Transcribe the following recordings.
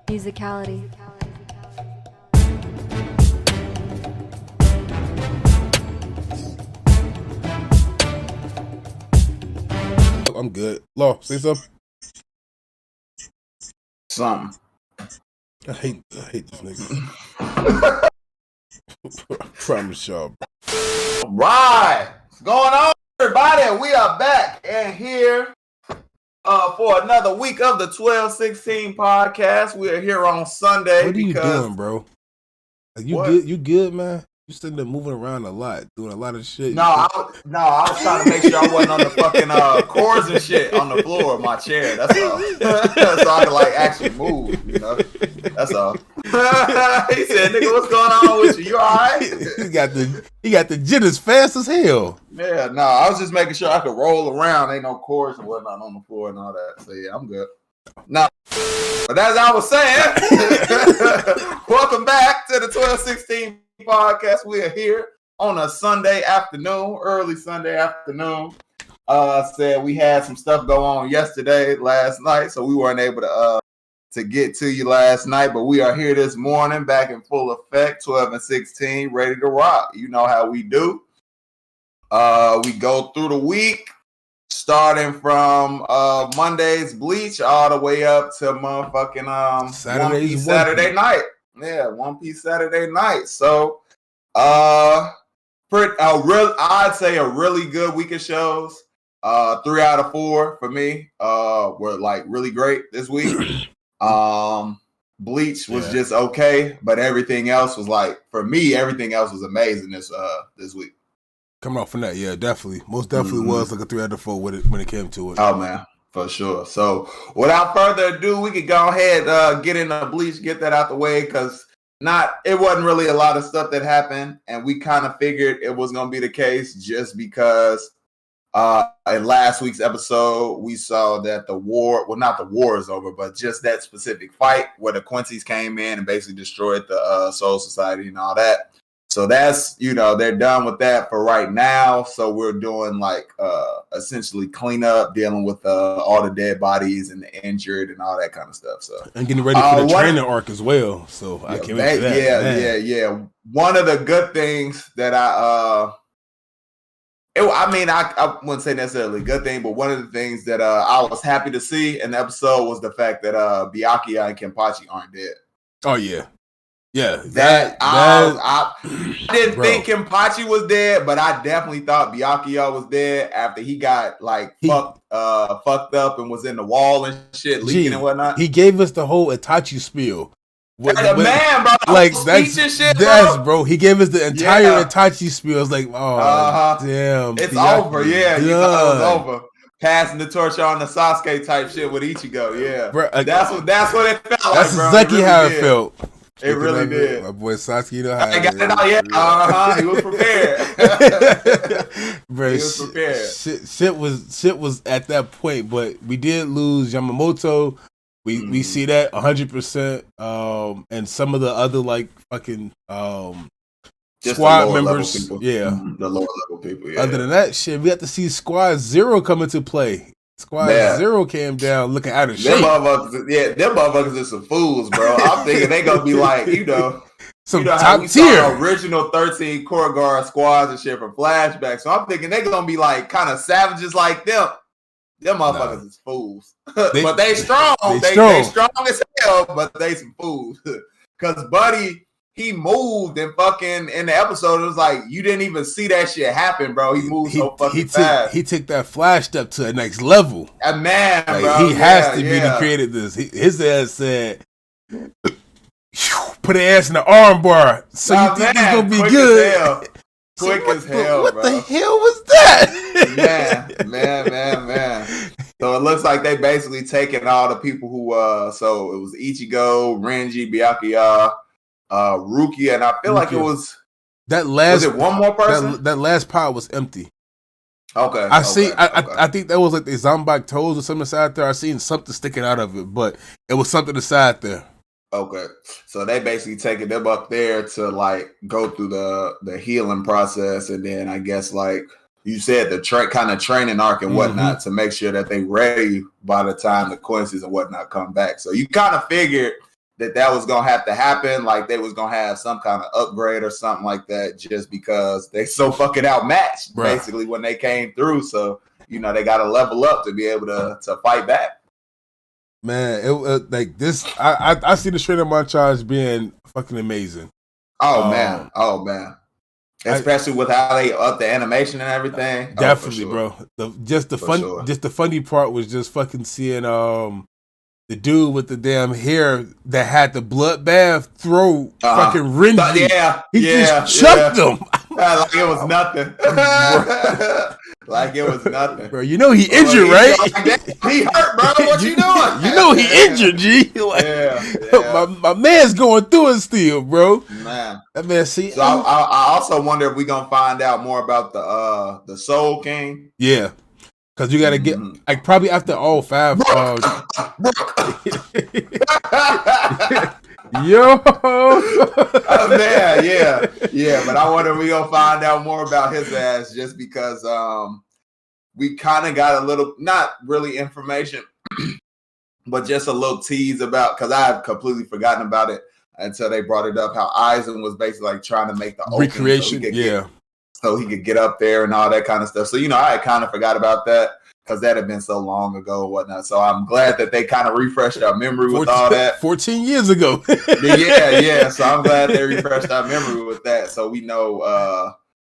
Musicality. I'm good. Law, say something. Something. I hate this nigga. I promise y'all. All right. What's going on, everybody? We are back and here for another week of the 1216 podcast. We are here on Sunday. What are you doing, bro? Like, you good, man? You sitting there moving around a lot, doing a lot of shit. No, I was trying to make sure I wasn't on the fucking cords and shit on the floor of my chair. That's all. So I could like actually move, you know. That's all. He said, "Nigga, what's going on with you? You all right?" he got the jit as fast as hell. Yeah, no, I was just making sure I could roll around. Ain't no cords and whatnot on the floor and all that. So yeah, I'm good. No, but as I was saying, welcome back to the 1216 podcast. We are here on a Sunday afternoon, early Sunday afternoon. Said we had some stuff go on last night, so we weren't able to get to you last night, but we are here this morning, back in full effect, 12 and 16, ready to rock. You know how we do. We go through the week, starting from Monday's Bleach all the way up to motherfucking Saturday night. Yeah, One Piece Saturday night. So, I'd say a really good week of shows. 3 out of 4 for me were like really great this week. Bleach was just okay, but everything else was like, for me, everything else was amazing this week. Coming off from that, yeah, definitely. Most definitely was like a 3 out of 4 when it came to it. Oh, man, for sure. So, without further ado, we could go ahead get into Bleach, get that out the way, because it wasn't really a lot of stuff that happened, and we kind of figured it was going to be the case just because in last week's episode, we saw that not the war is over, but just that specific fight where the Quincy's came in and basically destroyed the Soul Society and all that. So that's, they're done with that for right now. So we're doing like essentially cleanup, dealing with all the dead bodies and the injured and all that kind of stuff. So and getting ready for the training arc as well. So I can't wait for that. Yeah. One of the good things that I wouldn't say necessarily a good thing, but one of the things that I was happy to see in the episode was the fact that Byakuya and Kenpachi aren't dead. Oh yeah. Yeah, I didn't think Kenpachi was dead, but I definitely thought Byakuya was dead after he got like fucked up and was in the wall and shit, leaking and whatnot. He gave us the whole Itachi spiel. Man, bro, like that's shit, bro. He gave us the entire Itachi spiel. I was like, damn, it's over. Yeah, you thought it was over. Passing the torch on the Sasuke type shit with Ichigo. Yeah, bro, that's what it felt like. That's exactly really how it felt. It really did. My boy Sasuke, you know how I got it out. Yeah, he was prepared. Bro, he was prepared. Shit was at that point, but we did lose Yamamoto. We see that 100%. And some of the other like fucking squad members, the lower level people. Yeah. Other than that, shit, we got to see Squad Zero come into play. Squad Zero came down looking out of shape. Them motherfuckers are some fools, bro. I'm thinking they gonna be like, some top how we tier saw original 13 core guard squads and shit from flashbacks. So I'm thinking they gonna be like kind of savages like them. Them motherfuckers is fools. But they strong. They strong as hell, but they some fools. Cause Buddy, he moved and fucking in the episode, it was like you didn't even see that shit happen, bro. He moved so fucking fast. He took that flash step to the next level. Man, like, bro. He has to be the created this. His ass said, put an ass in the arm bar. So you think it's gonna be good. Quick as hell, what bro. What the hell was that? Man. So it looks like they basically taking all the people who so it was Ichigo, Renji, Byakuya, Rukia, and I feel like it was that last. Was it one more person? That last pile was empty. Okay. I think that was like the Zombie toes or something inside there. I seen something sticking out of it, but it was something inside there. Okay, so they basically taking them up there to like go through the healing process, and then I guess like you said, the kind of training arc and whatnot to make sure that they ready by the time the Quincy's and whatnot come back. So you kind of figured that was gonna have to happen. Like they was gonna have some kind of upgrade or something like that, just because they so fucking outmatched basically when they came through. So they got to level up to be able to fight back. Man, it like this. I see the Straight Up Montage being fucking amazing. Oh man. Especially with how they up the animation and everything. Definitely, bro. The funny part was just fucking seeing the dude with the damn hair that had the bloodbath throw fucking Renji. He just chucked him. Like it was nothing. Like it was nothing. Bro, he injured, right? He hurt, bro. What you doing? He injured, G. Like, my man's going through it still, bro. Man. That man, see. So I also wonder if we're going to find out more about the Soul King. Yeah. Because you got to get, like, probably after all 5. Yo. Man, yeah. But I wonder if we gonna find out more about his ass, just because we kind of got a little, not really information, but just a little tease about, because I had completely forgotten about it until they brought it up, how Aizen was basically like trying to make the recreation, so he could get up there and all that kind of stuff. So I had kind of forgot about that, because that had been so long ago and whatnot. So I'm glad that they kind of refreshed our memory with all that. 14 years ago. Yeah. So I'm glad they refreshed our memory with that. So we know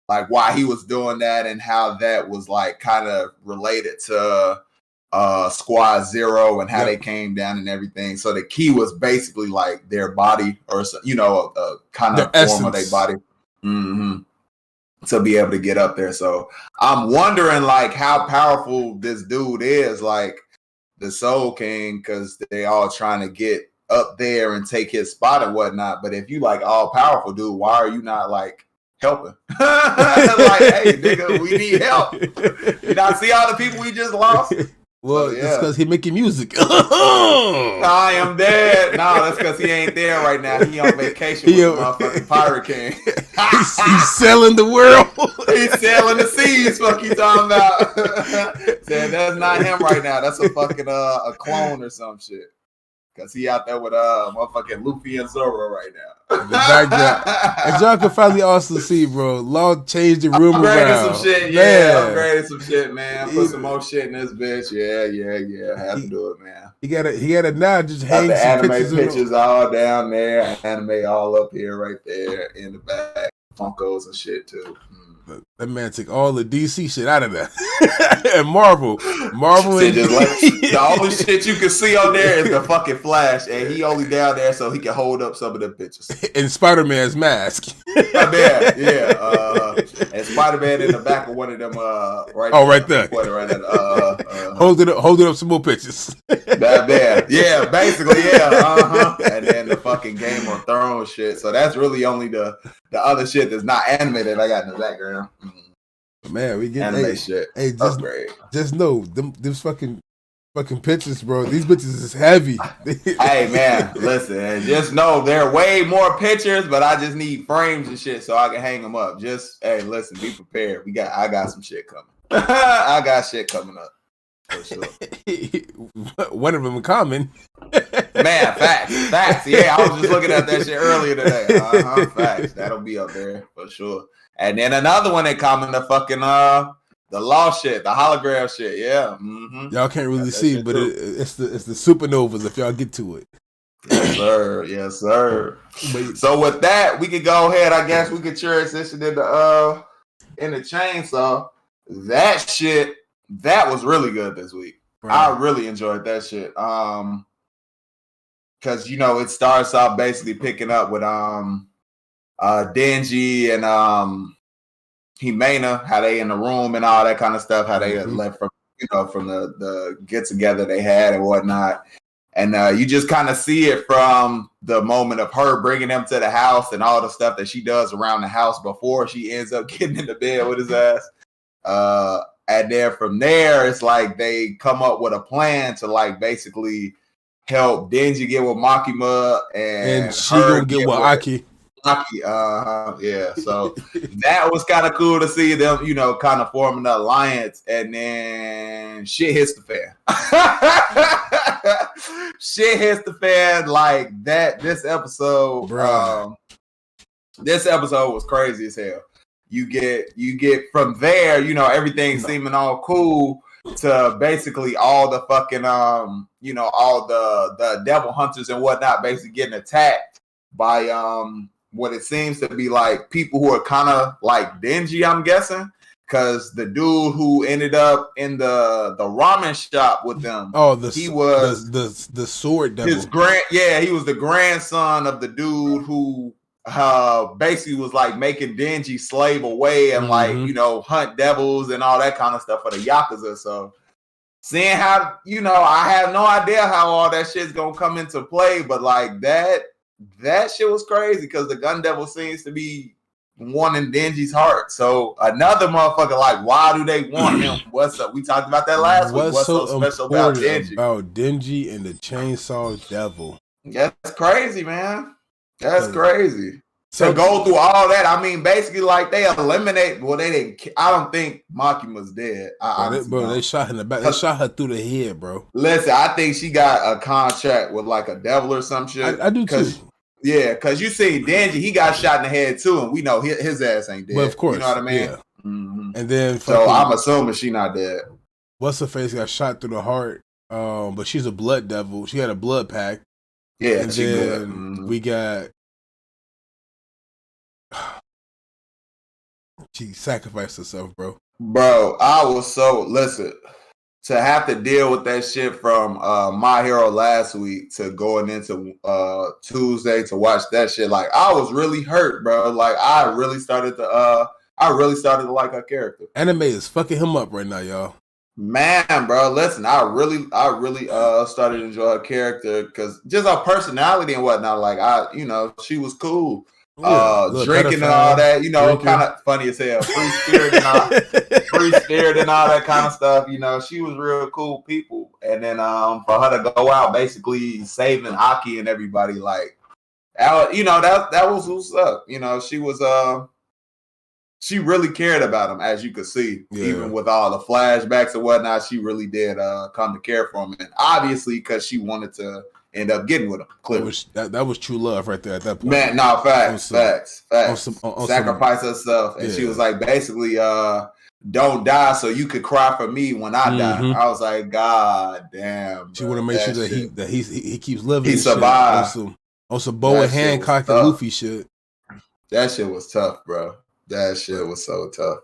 like why he was doing that and how that was like kind of related to Squad Zero and how they came down and everything. So the key was basically like their body, or a kind of form of their body. To be able to get up there. So I'm wondering like how powerful this dude is, like the Soul King, because they all trying to get up there and take his spot and whatnot. But if you like all powerful dude, why are you not like helping? Like, hey nigga, we need help. You not see all the people we just lost? Well, it's because he making music. I am dead. No, that's because he ain't there right now. He on vacation with the motherfucking Pirate King. He's selling the world. He's selling the seas. Fuck you talking about? Said that's not him right now. That's a fucking a clone or some shit. Because he out there with motherfucking Luffy and Zoro right now. The background. And y'all can finally also see, bro, Law changed the room around. Upgraded some shit, upgraded some shit, man. Put some more shit in this bitch. Yeah. Have to do it, man. He got to now just hang the some anime pictures all down there, anime all up here, right there in the back, Funkos and shit too. That man took all the DC shit out of that. And Marvel and the only shit you can see on there is the fucking Flash, and he only down there so he can hold up some of them pictures. And Spider-Man's mask. Yeah. And Spider-Man in the back of one of them right there. Holding up some more pictures. Yeah, basically, yeah. And then the fucking Game of Thrones shit. So that's really only the other shit that's not animated I got in the background. Man, we get anime shit. Hey, just know them fucking pictures, bro. These bitches is heavy. Hey man, listen, just know there are way more pictures, but I just need frames and shit so I can hang them up. Listen, be prepared. I got some shit coming. I got shit coming up. For sure. One of them in common. Man, facts. Yeah, I was just looking at that shit earlier today. Facts. That'll be up there for sure. And then another one that common, the fucking the law shit, the hologram shit. Yeah. Y'all can't really see, but it's the supernovas if y'all get to it. Yes, sir. So with that, we could go ahead. I guess we could transition into in the chainsaw. That shit, that was really good this week. Right. I really enjoyed that shit. Because it starts off basically picking up with Denji and Himena, how they in the room and all that kind of stuff, how they left from from the get together they had and whatnot. And you just kind of see it from the moment of her bringing him to the house and all the stuff that she does around the house before she ends up getting in the bed with his ass. And then from there, it's like they come up with a plan to like basically help Denji get with Makima and she gonna get with Aki. Yeah. So that was kind of cool to see them, kind of forming an alliance, and then shit hits the fan. shit hits the fan like that. This episode was crazy as hell. You get from there, you know, everything seeming all cool to basically all the fucking you know, all the devil hunters and whatnot basically getting attacked by what it seems to be like people who are kind of like dingy, I'm guessing. Because the dude who ended up in the ramen shop with them, he was the sword devil. He was the grandson of the dude who basically was like making dingy slave away and like, you know, hunt devils and all that kind of stuff for the Yakuza. So seeing how, you know, I have no idea how all that shit's gonna come into play, but like that shit was crazy because the gun devil seems to be wanting Denji's heart. So another motherfucker, like, why do they want him? What's up? We talked about that last week. What's so special about Denji? About Denji and the Chainsaw Devil. That's crazy, man. That's crazy. So to go through all that, I mean, basically, like they eliminate. Well, they didn't. I don't think Makima's dead. They shot her in the back. They shot her through the head, bro. Listen, I think she got a contract with like a devil or some shit. I do too. Yeah, because you see, Denji, he got shot in the head too, and we know his ass ain't dead. But of course, you know what I mean. Yeah. Mm-hmm. And then, so I'm assuming she not dead. What's her face got shot through the heart? But she's a blood devil. She had a blood pack. Yeah, and then we got. She sacrificed herself, bro. Bro, I was listen. To have to deal with that shit from My Hero last week to going into Tuesday to watch that shit, like I was really hurt, bro. Like I really started to like her character. Anime is fucking him up right now, y'all. Man, bro, listen, I really started to enjoy her character because just her personality and whatnot. Like she was cool. Drinking and all that, you know, kind of funny as hell. Free spirit and all that kind of stuff. You know, she was real cool people. And then for her to go out basically saving Aki and everybody, like, you know, that was what's up. You know, she was she really cared about him, as you could see, even with all the flashbacks and whatnot. She really did come to care for him, and obviously because she wanted to end up getting with him. Clearly, that was true love right there at that point. Man, no, facts. Sacrifice herself, and she was like, basically, don't die so you could cry for me when I die. I was like, God damn. She want to make sure that he keeps living. He survived on some Boa Hancock and Luffy shit. That shit was tough, bro. That shit was so tough.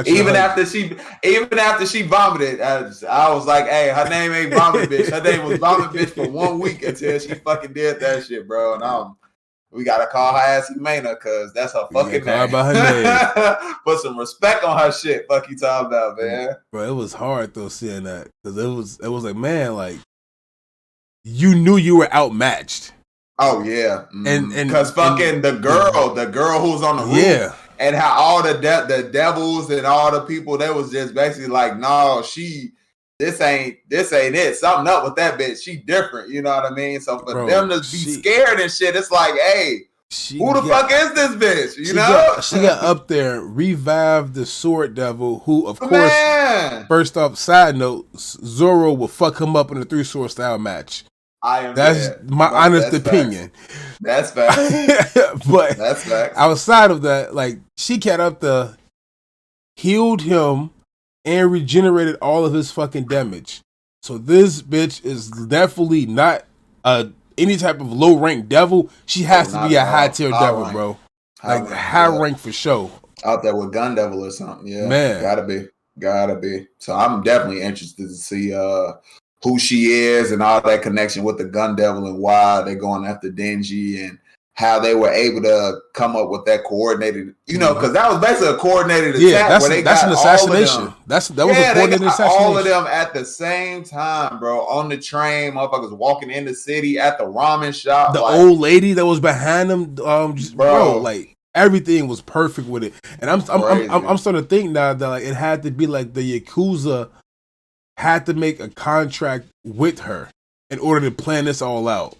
Even after she vomited, I was like, "Hey, her name ain't Vomit Bitch. Her name was Vomit Bitch for 1 week until she fucking did that shit, bro." And we gotta call her ass Humana because that's her fucking name. About her name. Put some respect on her shit. Fuck you talking about, man. Bro, it was hard though seeing that because it was like, man, like you knew you were outmatched. Oh yeah, and because fucking the girl who's on the roof. And how all the devils and all the people, they was just basically like, no, this ain't it. Something up with that bitch. She different. You know what I mean? So for them to be scared and shit, it's like, hey, who the fuck is this bitch? You know? She got up there, revived the sword devil, who, of course, first off, side note, Zoro will fuck him up in a 3-sword style match. That's my honest opinion. That's facts. But that's facts. Outside of that, like she got up there, healed him, and regenerated all of his fucking damage. So this bitch is definitely not any type of low rank devil. She has to be a high tier devil, bro. Like high rank for sure. Out there with Gun Devil or something. Yeah, man, gotta be. So I'm definitely interested to see who she is and all that connection with the Gun Devil and why they're going after Denji and how they were able to come up with that coordinated, you know, because that was basically a coordinated attack where they got an assassination. That was a coordinated assassination. All of them at the same time, bro, on the train, motherfuckers walking in the city at the ramen shop. The old lady that was behind them, bro, like everything was perfect with it. And I'm starting to think now that like it had to be like the Yakuza had to make a contract with her in order to plan this all out.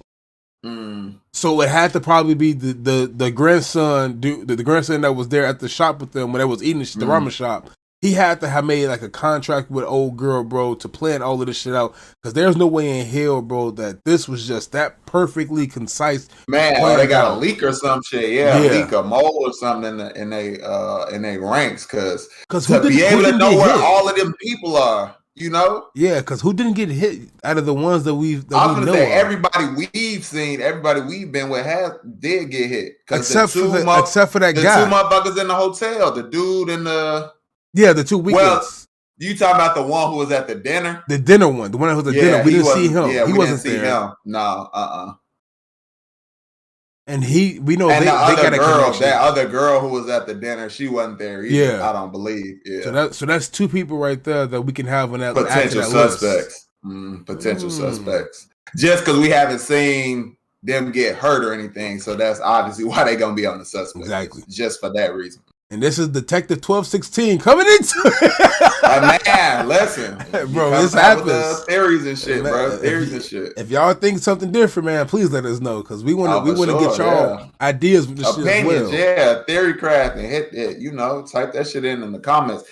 So it had to probably be the grandson, the grandson that was there at the shop with them when they was eating the ramen shop. he had to have made like a contract with old girl, bro, to plan all of this shit out. Because there's no way in hell, bro, that this was just that perfectly concise. Man, they got a leak or some shit. Yeah, leak a mole or something in they ranks. Because to be able to know where all of them people are, you know? Yeah, because who didn't get hit out of the ones that we know? Everybody we've seen, everybody we've been with did get hit. Except for that guy. The two motherfuckers in the hotel, the dude and the... Yeah, the 2 weekends. Well, you talking about the one who was at the dinner? The dinner one. The one who was at the dinner. We didn't see him. Yeah, he wasn't there. Him. No, And we know they got a connection. That other girl who was at the dinner, she wasn't there either. Yeah. I don't believe. Yeah. So that's 2 people right there that we can have on that potential suspects. Potential suspects. Just because we haven't seen them get hurt or anything, so that's obviously why they're gonna be on the suspect. Exactly. Just for that reason. And this is Detective 1216 coming into man, listen. Bro, this happens. Theories and shit, bro. Theories and shit. If y'all think something different, man, please let us know. Because we want to get y'all ideas with this shit as well. Yeah, theory crafting. Hit it, type that shit in the comments.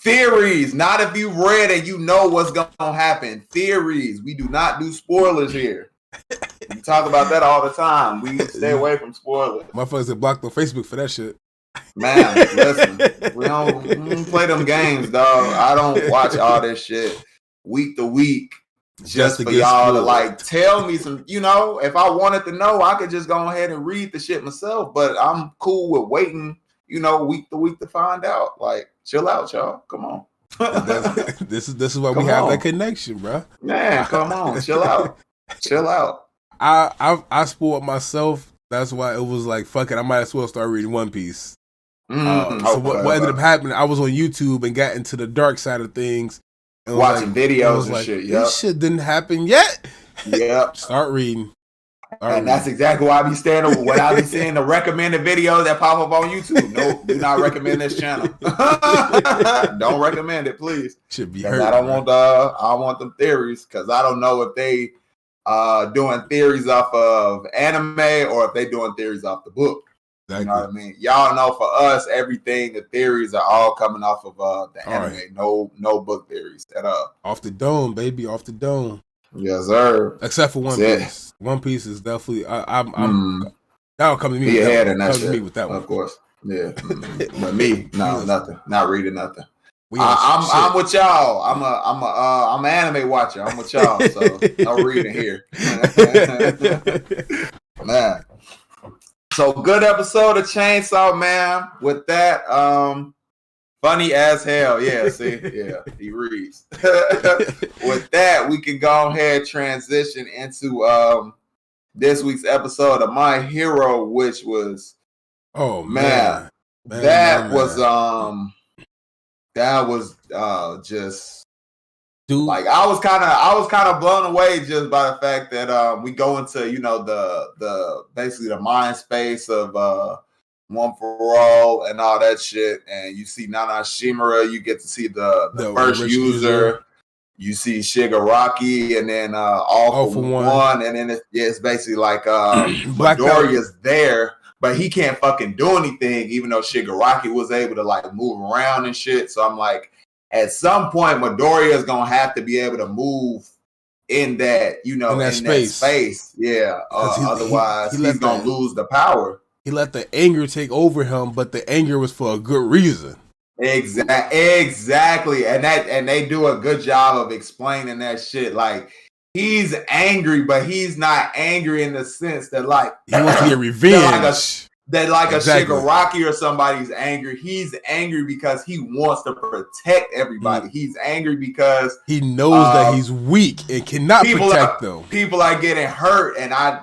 Theories, not if you read it, you know what's going to happen. Theories. We do not do spoilers here. We talk about that all the time. We stay away from spoilers. Motherfuckers get blocked on Facebook for that shit. Man, listen, we don't play them games, dog. I don't watch all this shit week to week just for y'all to like tell me some, if I wanted to know, I could just go ahead and read the shit myself, but I'm cool with waiting, week to week to find out. Like, chill out, y'all. Come on. This is why we have that connection, bro. Man, come on. Chill out. Chill out. I spoiled myself. That's why it was like, fuck it, I might as well start reading One Piece. What ended up happening, I was on YouTube and got into the dark side of things. And watching videos and shit. Yeah, this shit didn't happen yet. Yeah. Start reading. That's exactly why I be staying when I be seeing the recommended videos that pop up on YouTube. No, do not recommend this channel. Don't recommend it, please. Should be hurt. I want them theories because I don't know if they doing theories off of anime or if they doing theories off the book. Exactly. You know what I mean? Y'all know for us, everything, the theories are all coming off of the anime. Right. No book theories at all. Off the dome, baby. Off the dome. Yes, sir. Except for One Piece. One Piece is definitely that'll come to me. Be ahead in that shit. Me with that one. Of course. Yeah. But me, no, nothing. Not reading nothing. I'm with y'all. I'm an anime watcher. I'm with y'all. So no reading here. Man. So good episode of Chainsaw Man. With that, funny as hell. Yeah, see? Yeah, he reads. With that, we can go ahead and transition into this week's episode of My Hero, which was that was just dude. Like I was kind of blown away just by the fact that we go into the basically the mind space of One for All and all that shit, and you see Nana Shimura, you get to see the first user. You see Shigaraki, and then all for one, and then it's basically like Midoriya's there, but he can't fucking do anything, even though Shigaraki was able to like move around and shit. So I'm like, at some point, Midoriya is gonna have to be able to move in that, in that space. Yeah. Otherwise, he's gonna lose the power. He let the anger take over him, but the anger was for a good reason. Exactly. And they do a good job of explaining that shit. Like, he's angry, but he's not angry in the sense that like he wants to get revenge. Exactly. A Shigaraki or somebody's angry. He's angry because he wants to protect everybody. He's angry because he knows that he's weak and cannot protect them. People are getting hurt, and I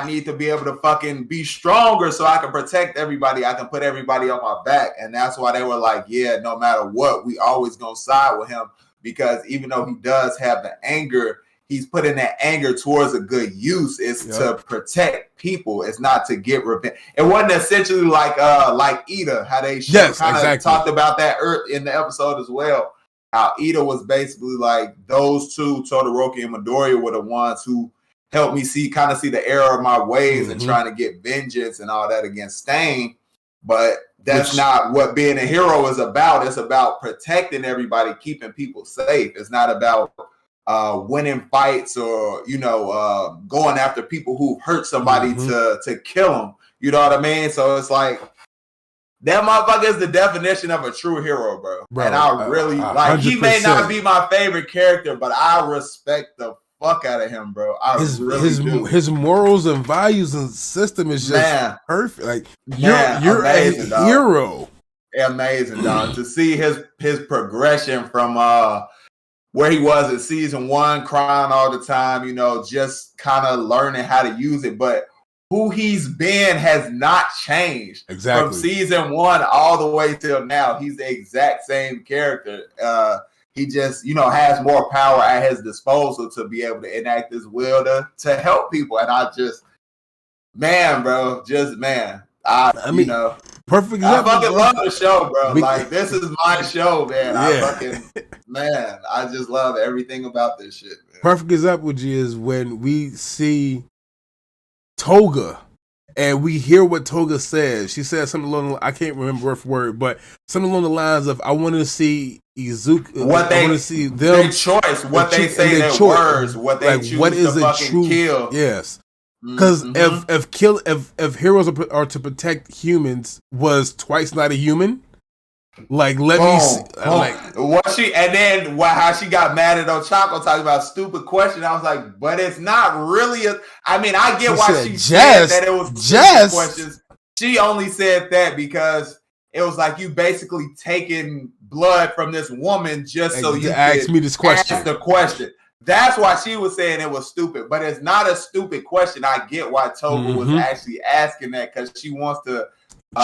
need to be able to fucking be stronger so I can protect everybody. I can put everybody on my back, and that's why they were like, yeah, no matter what, we always gonna side with him, because even though he does have the anger, he's putting that anger towards a good use. It's to protect people. It's not to get revenge. It wasn't essentially like Ida, how they talked about that in the episode as well. How Ida was basically like those two, Todoroki and Midoriya, were the ones who helped me see the error of my ways and trying to get vengeance and all that against Stain. But that's not what being a hero is about. It's about protecting everybody, keeping people safe. It's not about winning fights or, going after people who've hurt somebody to kill them. You know what I mean? So it's like, that motherfucker is the definition of a true hero, bro. And I really, he may not be my favorite character, but I respect the fuck out of him, bro. His morals and values and system is just perfect. Like you're amazing, a hero. Amazing, dog. To see his progression from where he was in season 1, crying all the time, just kind of learning how to use it, but who he's been has not changed. Exactly. From season 1 all the way till now, he's the exact same character. He just, has more power at his disposal to be able to enact his will to help people. And I just, bro, I mean, perfect example. I fucking love the show, bro. This is my show, man. Yeah. I just love everything about this shit, man. Perfect example, G, is when we see Toga and we hear what Toga says. She said something along the, I can't remember word for word, but something along the lines of, I want to see Izuku, I want to see them, their choice, what they say, their words, what they choose what is to fucking kill. Yes. Because if heroes are to protect humans, was Twice not a human? Like, let me see. Like, what she, and then how she got mad at Ochako talking about stupid question. I was like, but it's not really I get why she said that it was stupid questions. She only said that because it was like, you basically taking blood from this woman just so you ask me this question. Ask the question. That's why she was saying it was stupid, but it's not a stupid question. I get why Toga was actually asking that, because she wants to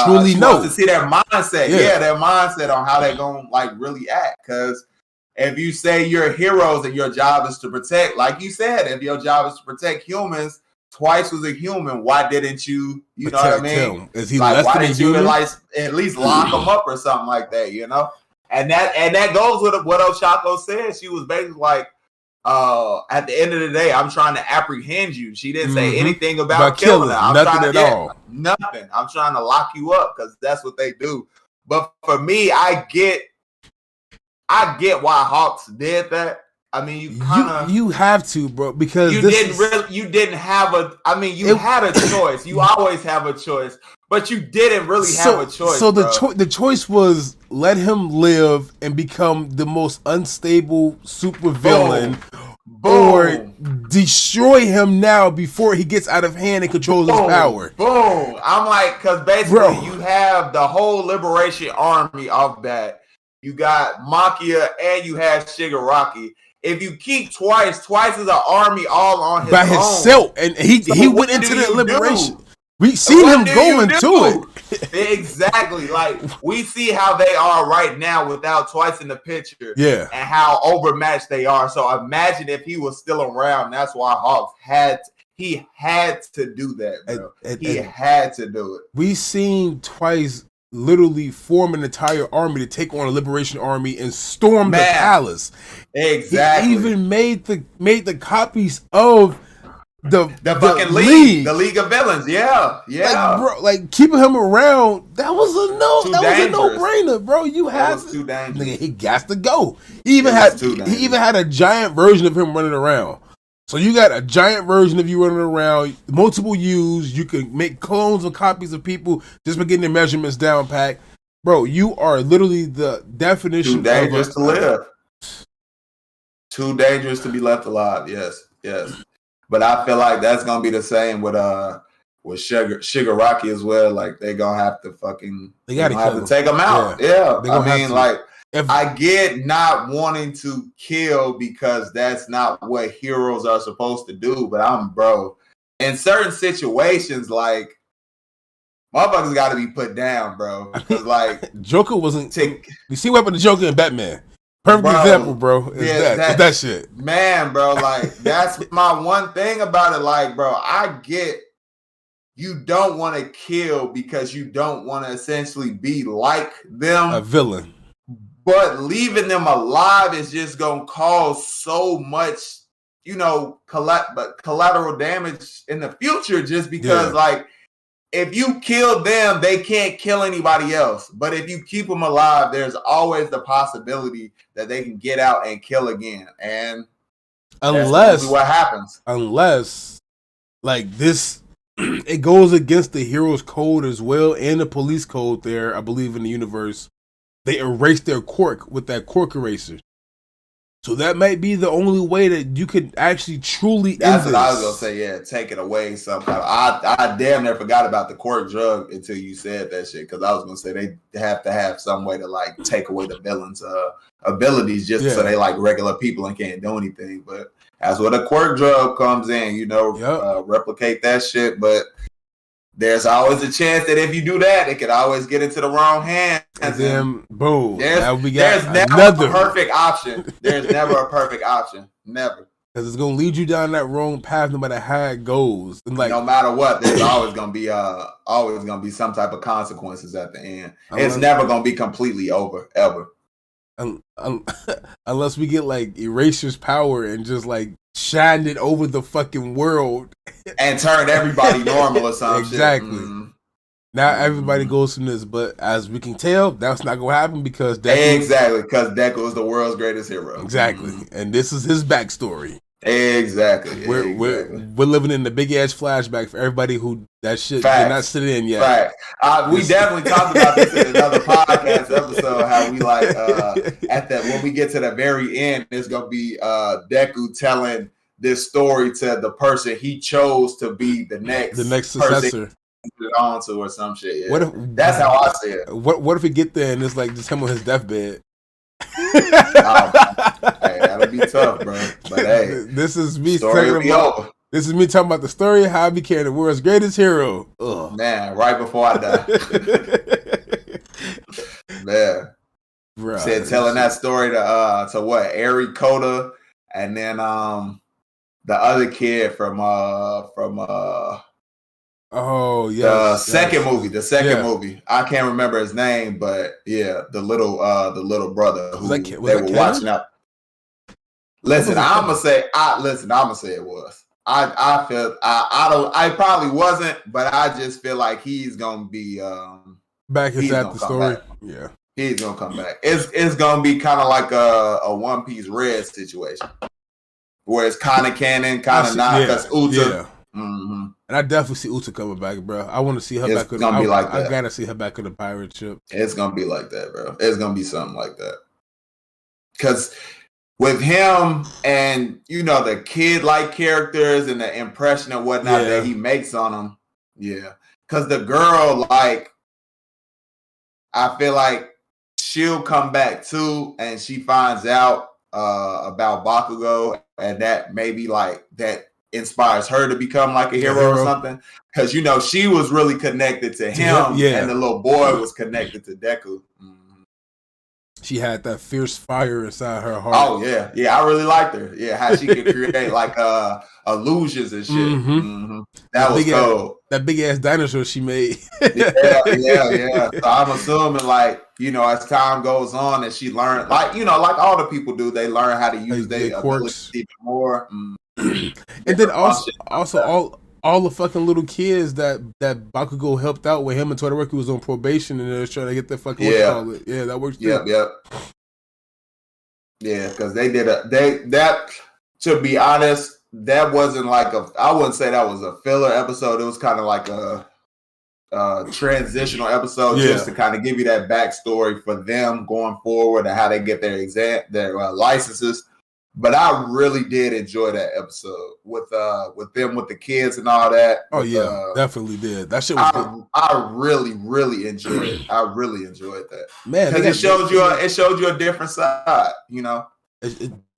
truly know, to see their mindset. Yeah, their mindset on how they're gonna really act. Because if you say you're heroes and your job is to protect, like you said, if your job is to protect humans, Twice was a human. Why didn't you? You know what I mean? Is he less why than a didn't you human? at least lock him up or something like that? And that goes with what Ochako said. She was basically like, at the end of the day, I'm trying to apprehend you. She didn't say anything about killing her. Nothing at all. Nothing. I'm trying to lock you up because that's what they do. But for me, I get why Hawks did that. I mean, you have to, bro, because you didn't have had a choice. You always have a choice, but you didn't really have a choice. So the choice was let him live and become the most unstable supervillain, or destroy him now before he gets out of hand and controls his power. Boom! I'm like, because basically you have the whole Liberation Army off bat. You got Makia and you have Shigaraki. If you keep Twice is an army all on his own. By himself. And he went into the liberation. We seen him go into it. Exactly. Like, we see how they are right now without Twice in the picture. Yeah. And how overmatched they are. So imagine if he was still around. That's why Hawks had to do that, bro. He had to do it. We seen Twice literally form an entire army to take on a liberation army and storm the palace. Exactly. He even made the copies of the fucking league, the League of Villains. Yeah. Like, bro, like, keeping him around, that was a no-brainer, bro. You have to. Too dangerous. Nigga, he got to go. He even had a giant version of him running around. So you got a giant version of you running around, multiple U's. You can make clones or copies of people just by getting their measurements down pat. Bro, you are literally the definition of too dangerous to live. Too dangerous to be left alive. Yes. But I feel like that's gonna be the same with Shigaraki as well. Like, they gonna have to have to take him out. Yeah. I mean, like, I get not wanting to kill because that's not what heroes are supposed to do. But in certain situations, like, motherfuckers got to be put down, bro. Because, like, Joker wasn't. You see what happened to Joker and Batman? Perfect example, bro. Is that shit, man, bro. Like, that's my one thing about it. Like, bro, I get you don't want to kill because you don't want to essentially be like them, a villain. But leaving them alive is just gonna cause so much, collateral damage in the future. Just because, like, if you kill them, they can't kill anybody else. But if you keep them alive, there's always the possibility that they can get out and kill again. And that's what happens. Unless, like this, it goes against the hero's code as well and the police code there, I believe, in the universe. They erase their quirk with that quirk eraser. So that might be the only way that you could actually truly That's end what this. I was going to say, yeah, take it away somehow. I damn near forgot about the quirk drug until you said that shit, because I was going to say they have to have some way to, like, take away the villain's abilities just so they like regular people and can't do anything. But that's where the quirk drug comes in, you know, replicate that shit. But there's always a chance that if you do that, it could always get into the wrong hands. And then, boom. There's never a perfect option. There's never a perfect option. Never. Because it's going to lead you down that wrong path no matter how it goes. And like, no matter what, there's always going to be some type of consequences at the end. It's never going to be completely over, ever. Unless we get like Eraser's power and just like shine it over the fucking world and turn everybody normal or something. Exactly. Now everybody goes from this, but as we can tell, that's not gonna happen because Deku is the world's greatest hero. Exactly, and this is his backstory. Exactly. We're living in the big ass flashback for everybody who that shit did not sit in yet. Right. We definitely talked about this in another podcast episode. How we like when we get to the very end, it's gonna be Deku telling this story to the person he chose to be the next successor onto or some shit. Yeah. That's how I see it. What if we get there and it's like just him on his deathbed? Hey, that'll be tough, bro. But hey, this is me talking about the story of how I became the world's greatest hero. Ugh. Man, right before I die. Man, bro, telling that story to what Eri Kota, and then the other kid from oh yeah, the second movie. I can't remember his name, but yeah, the little brother who they were watching out. Listen, I'm gonna say it was. I probably wasn't, but I just feel like he's gonna be back at the story. Back. Yeah, he's gonna come back. It's gonna be kind of like a One Piece Red situation, where it's kind of canon, kind of not, because Uta. Yeah. Mm-hmm. And I definitely see Uta coming back, bro. I want to see her back. I gotta see her back on the pirate ship. It's gonna be like that, bro. It's gonna be something like that. Because with him and the kid-like characters and the impression and whatnot that he makes on them, Because the girl, like, I feel like she'll come back too, and she finds out about Bakugo, and that maybe like that inspires her to become like a hero or something, because she was really connected to him, and the little boy was connected to Deku. She had that fierce fire inside her heart. Oh yeah, I really liked her. Yeah, how she could create like illusions and shit. That was cool. That big ass dinosaur she made. yeah. So I'm assuming like as time goes on and she learned like like all the people do, they learn how to use their abilities even more. And then also all the fucking little kids that Bakugo helped out with him and Todoroki was on probation and they were trying to get their fucking that works too. Yeah, because they did that. To be honest, that wasn't like I wouldn't say that was a filler episode. It was kind of like a transitional episode just to kind of give you that backstory for them going forward and how they get their licenses. But I really did enjoy that episode with them with the kids and all that. Oh definitely did. That shit was good. I really, really enjoyed it. I really enjoyed that, man, because it showed you a different side.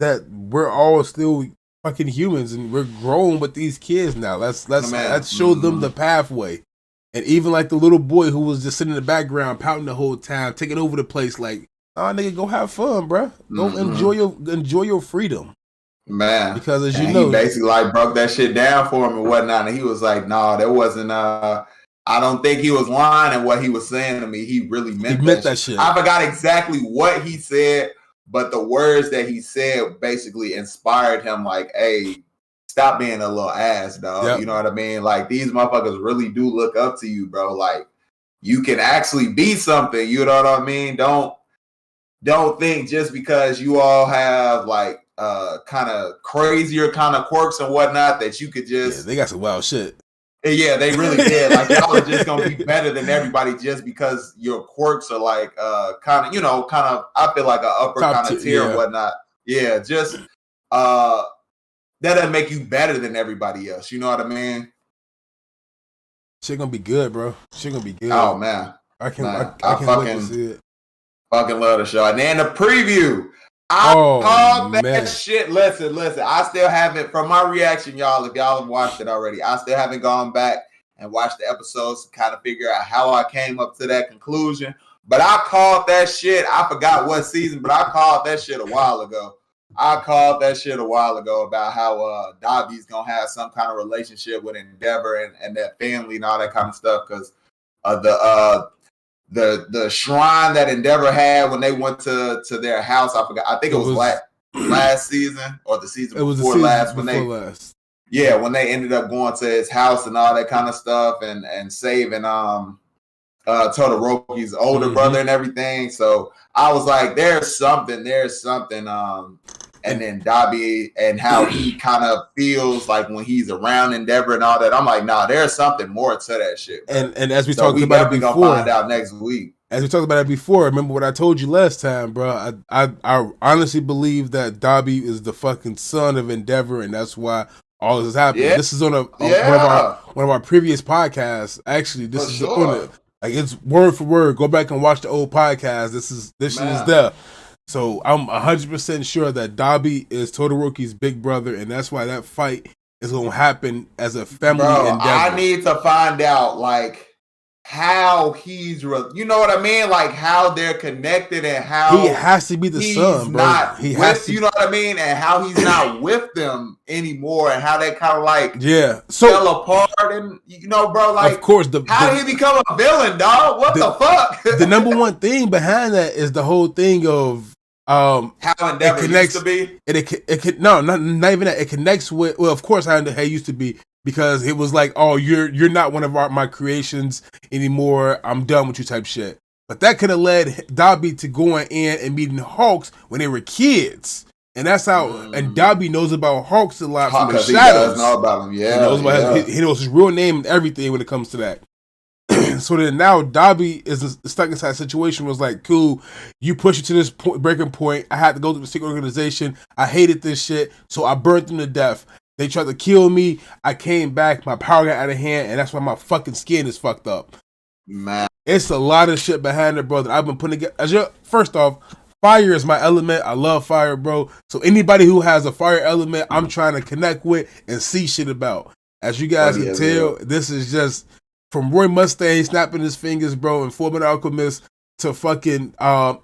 That we're all still fucking humans and we're grown with these kids now. Let's show them the pathway. And even like the little boy who was just sitting in the background pouting the whole time, taking over the place like, oh, nigga, go have fun, bro. Go enjoy your freedom, man. Because as he basically like broke that shit down for him and whatnot, and he was like, "No, there wasn't. I don't think he was lying in what he was saying to me. He really meant that shit. I forgot exactly what he said, but the words that he said basically inspired him. Like, hey, stop being a little ass, dog. Yep. You know what I mean? Like, these motherfuckers really do look up to you, bro. Like, you can actually be something. You know what I mean? Don't think just because you all have like kind of crazier kind of quirks and whatnot that you could just they got some wild shit. Yeah, they really did. Like, y'all are just gonna be better than everybody just because your quirks are like kind of I feel like an upper kind of tier or whatnot. Yeah, just that doesn't make you better than everybody else. You know what I mean? Shit gonna be good, bro. Shit gonna be good. Oh man, I can't wait to see it. Fucking love the show. And then the preview. I called that shit. Listen. I still haven't, from my reaction, y'all, if y'all have watched it already, I still haven't gone back and watched the episodes to kind of figure out how I came up to that conclusion. But I called that shit. I forgot what season, but I called that shit a while ago. About how Dobby's going to have some kind of relationship with Endeavor and that family and all that kind of stuff because of the shrine that Endeavor had when they went to their house. I forgot. I think it was last season or the season before last. When they ended up going to his house and all that kind of stuff and saving Todoroki's older brother and everything. So I was like, there's something. And then Dabi and how he kind of feels like when he's around Endeavor and all that. I'm like, nah, there's something more to that shit. Bro. And as we talked about it before, gonna find out next week. As we talked about it before, remember what I told you last time, bro? I honestly believe that Dabi is the fucking son of Endeavor, and that's why all this is happening. Yeah. This is on one of our previous podcasts. Actually, this is on it. Like, it's word for word. Go back and watch the old podcast. This shit is there. So I'm 100% sure that Dabi is Todoroki's big brother, and that's why that fight is going to happen as a family endeavor. I need to find out, like, how he's, you know what I mean? Like, how they're connected and how he has to be the son, bro. He has to, you know what I mean? And how he's not with them anymore, and how they kind of like fell apart, and you know, bro, like, of course, how did he become a villain, dog? What the fuck? The number one thing behind that is the whole thing of how Endeavor used to be. Not even that. It connects with. Well, of course, how it used to be, because it was like, oh, you're not one of my creations anymore. I'm done with you, type shit. But that could have led Dabi to going in and meeting Hawks when they were kids, and that's how. And Dabi knows about Hawks a lot from the shadows. He does know about him. Yeah, he knows his real name and everything when it comes to that. So then now Dabi is stuck inside a situation where it's like, cool, you push it to this breaking point. I had to go to the secret organization. I hated this shit, so I burnt them to death. They tried to kill me. I came back. My power got out of hand, and that's why my fucking skin is fucked up. Man, it's a lot of shit behind it, brother. I've been putting together. First off, fire is my element. I love fire, bro. So anybody who has a fire element, I'm trying to connect with and see shit about. As you guys can tell, this is just from Roy Mustang snapping his fingers, bro, and Fullmetal Alchemist to fucking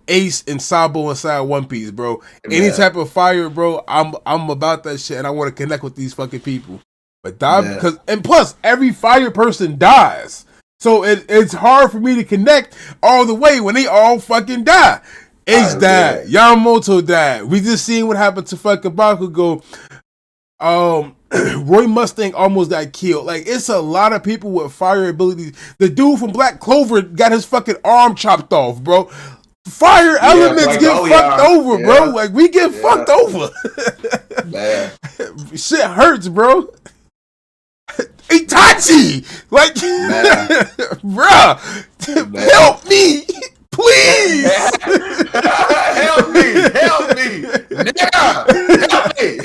Ace and Sabo inside One Piece, bro. Any type of fire, bro, I'm about that shit, and I want to connect with these fucking people. But Dabi, and plus every fire person dies, so it's hard for me to connect all the way when they all fucking die. Ace died, Yamamoto died. We just seen what happened to fucking Bakugo. Roy Mustang almost got killed. Like, it's a lot of people with fire abilities. The dude from Black Clover got his fucking arm chopped off, bro. Fire elements get fucked over, bro. Like, we get fucked over. Man. Shit hurts, bro. Itachi! Like, bruh, help me! Please! Help me! Yeah! Help me!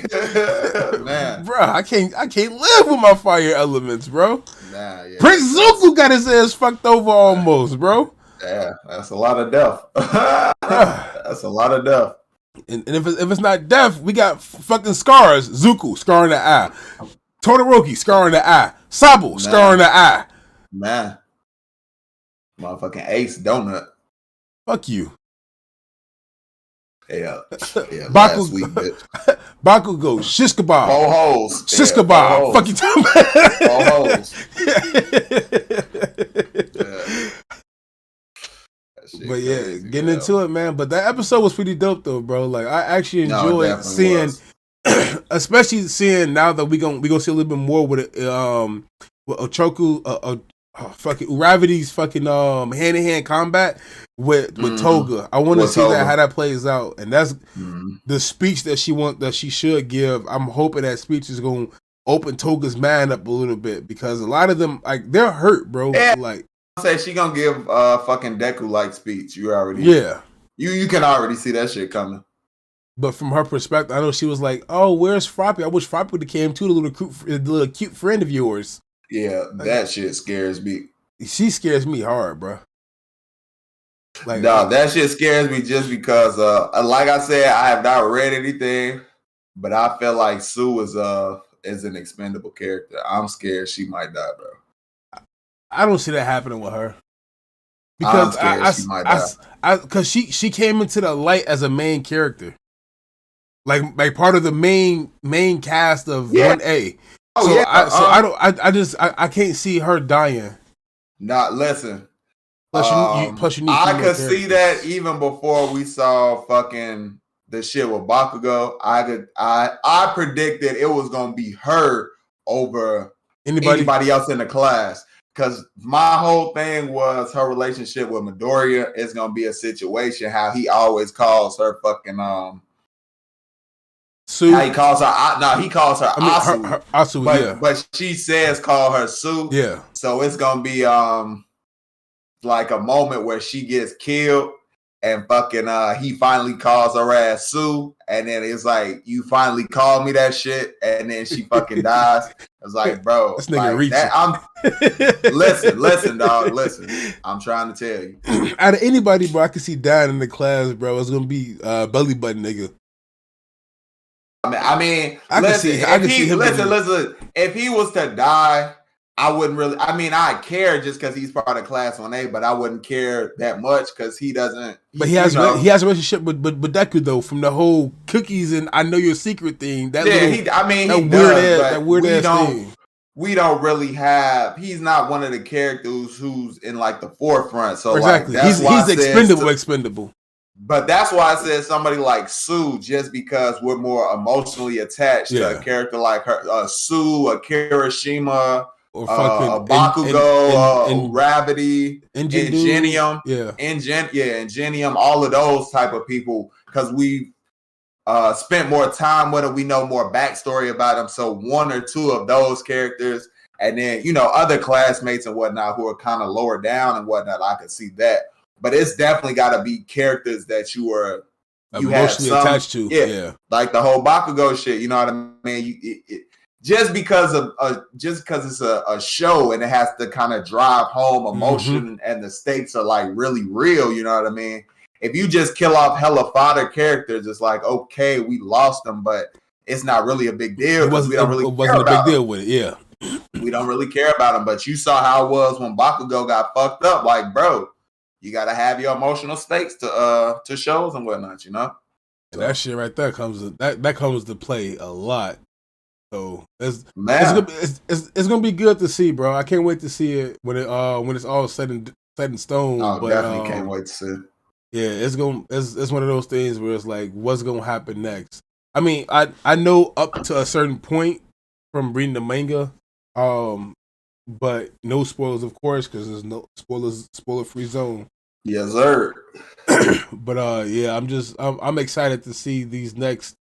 Man. Bro, I can't live with my fire elements, bro. Nah, yeah. Prince Zuko got his ass fucked over almost, bro. Yeah, that's a lot of death. That's a lot of death. And if it's not death, we got fucking scars. Zuko, scar in the eye. Todoroki, scar in the eye. Sabo, scar in the eye. Man. Motherfucking Ace Donut. Fuck you. Yeah. Last week, bitch. Bakugo, shish kebab. 4 holes. Shish kebab. Fuck you talking about. 4 holes. But yeah, crazy, getting into it, man. But that episode was pretty dope, though, bro. Like, I actually enjoyed seeing especially seeing now that we gonna see a little bit more with it. With Ochoku, fucking Uravity's fucking hand in hand combat with Toga. I want to see that how that plays out, and that's the speech that she should give. I'm hoping that speech is gonna open Toga's mind up a little bit because a lot of them like they're hurt, bro. Yeah. Like, say she gonna give fucking Deku like speech. You already you can already see that shit coming. But from her perspective, I know she was like, "Oh, where's Froppy? I wish Froppy would have came too, the little cute friend of yours." Yeah, that shit scares me. She scares me hard, bro. Like, no, that shit scares me just because, like I said, I have not read anything, but I feel like Sue is an expendable character. I'm scared she might die, bro. I don't see that happening with her because I'm scared she might die. Because she came into the light as a main character. Like part of the main cast of 1A. Oh, so yeah. I can't see her dying. Not listen. Plus you need I could see that even before we saw fucking the shit with Bakugo. I predicted it was gonna be her over anybody else in the class. Because my whole thing was her relationship with Midoriya is gonna be a situation how he always calls her fucking Sue. How he calls her? No, he calls her Asu. Asu, but she says call her Sue. Yeah. So it's gonna be like a moment where she gets killed and fucking he finally calls her ass Sue, and then it's like you finally called me that shit, and then she fucking dies. It's like, bro, this nigga reaching. Listen, dog, listen. I'm trying to tell you. Out of anybody, bro, I can see dying in the class, bro. It's gonna be belly button nigga. I mean, listen. If he was to die, I wouldn't really. I mean, I care just because he's part of Class 1A, but I wouldn't care that much because he doesn't. But he has a relationship with Deku though, from the whole cookies and I know your secret thing. That weird ass thing. We don't really have. He's not one of the characters who's in like the forefront. So exactly, like, he's expendable. But that's why I said somebody like Sue, just because we're more emotionally attached to a character like her, Sue, a Kirishima, or fucking Bakugo, Gravity, Ingenium, Ingenium, all of those type of people, because we spent more time with them, we know more backstory about them. So one or two of those characters, and then other classmates and whatnot who are kind of lower down and whatnot, I could see that. But it's definitely got to be characters that you emotionally attached to. Yeah, like the whole Bakugo shit. You know what I mean? Just because it's a show and it has to kind of drive home emotion and the stakes are like really real. You know what I mean? If you just kill off hella fodder characters, it's like, okay, we lost them, but it's not really a big deal because we don't really care about deal with it. Yeah, we don't really care about them. But you saw how it was when Bakugo got fucked up. Like, bro. You gotta have your emotional stakes to shows and whatnot, And that shit right there comes to play a lot. So it's gonna be good to see, bro. I can't wait to see it when it's all set in stone. Oh, definitely can't wait to see it. Yeah, it's one of those things where it's like, what's gonna happen next? I mean, I know up to a certain point from reading the manga, but no spoilers, of course, because there's no spoiler-free zone. Yes, sir. But I'm excited to see these next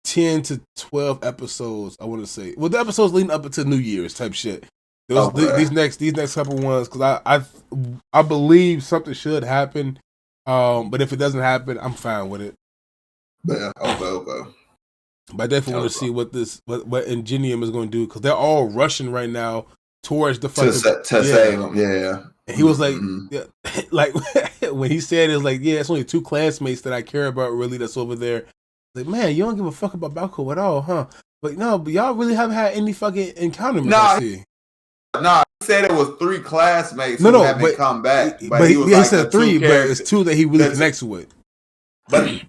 10 to 12 episodes. I want to say, well, the episodes leading up into New Year's type shit. These next couple ones, because I believe something should happen. But if it doesn't happen, I'm fine with it. Yeah, okay. But I definitely want to see what Ingenium is going to do, because they're all rushing right now towards the fucking to save them. Yeah. And he was like, like when he said it was like, yeah, it's only two classmates that I care about really that's over there. Like, man, you don't give a fuck about Bakugo at all, huh? But y'all really haven't had any fucking encounter with he said it was three classmates who haven't come back. But he said three, but it's two that he really connects with. But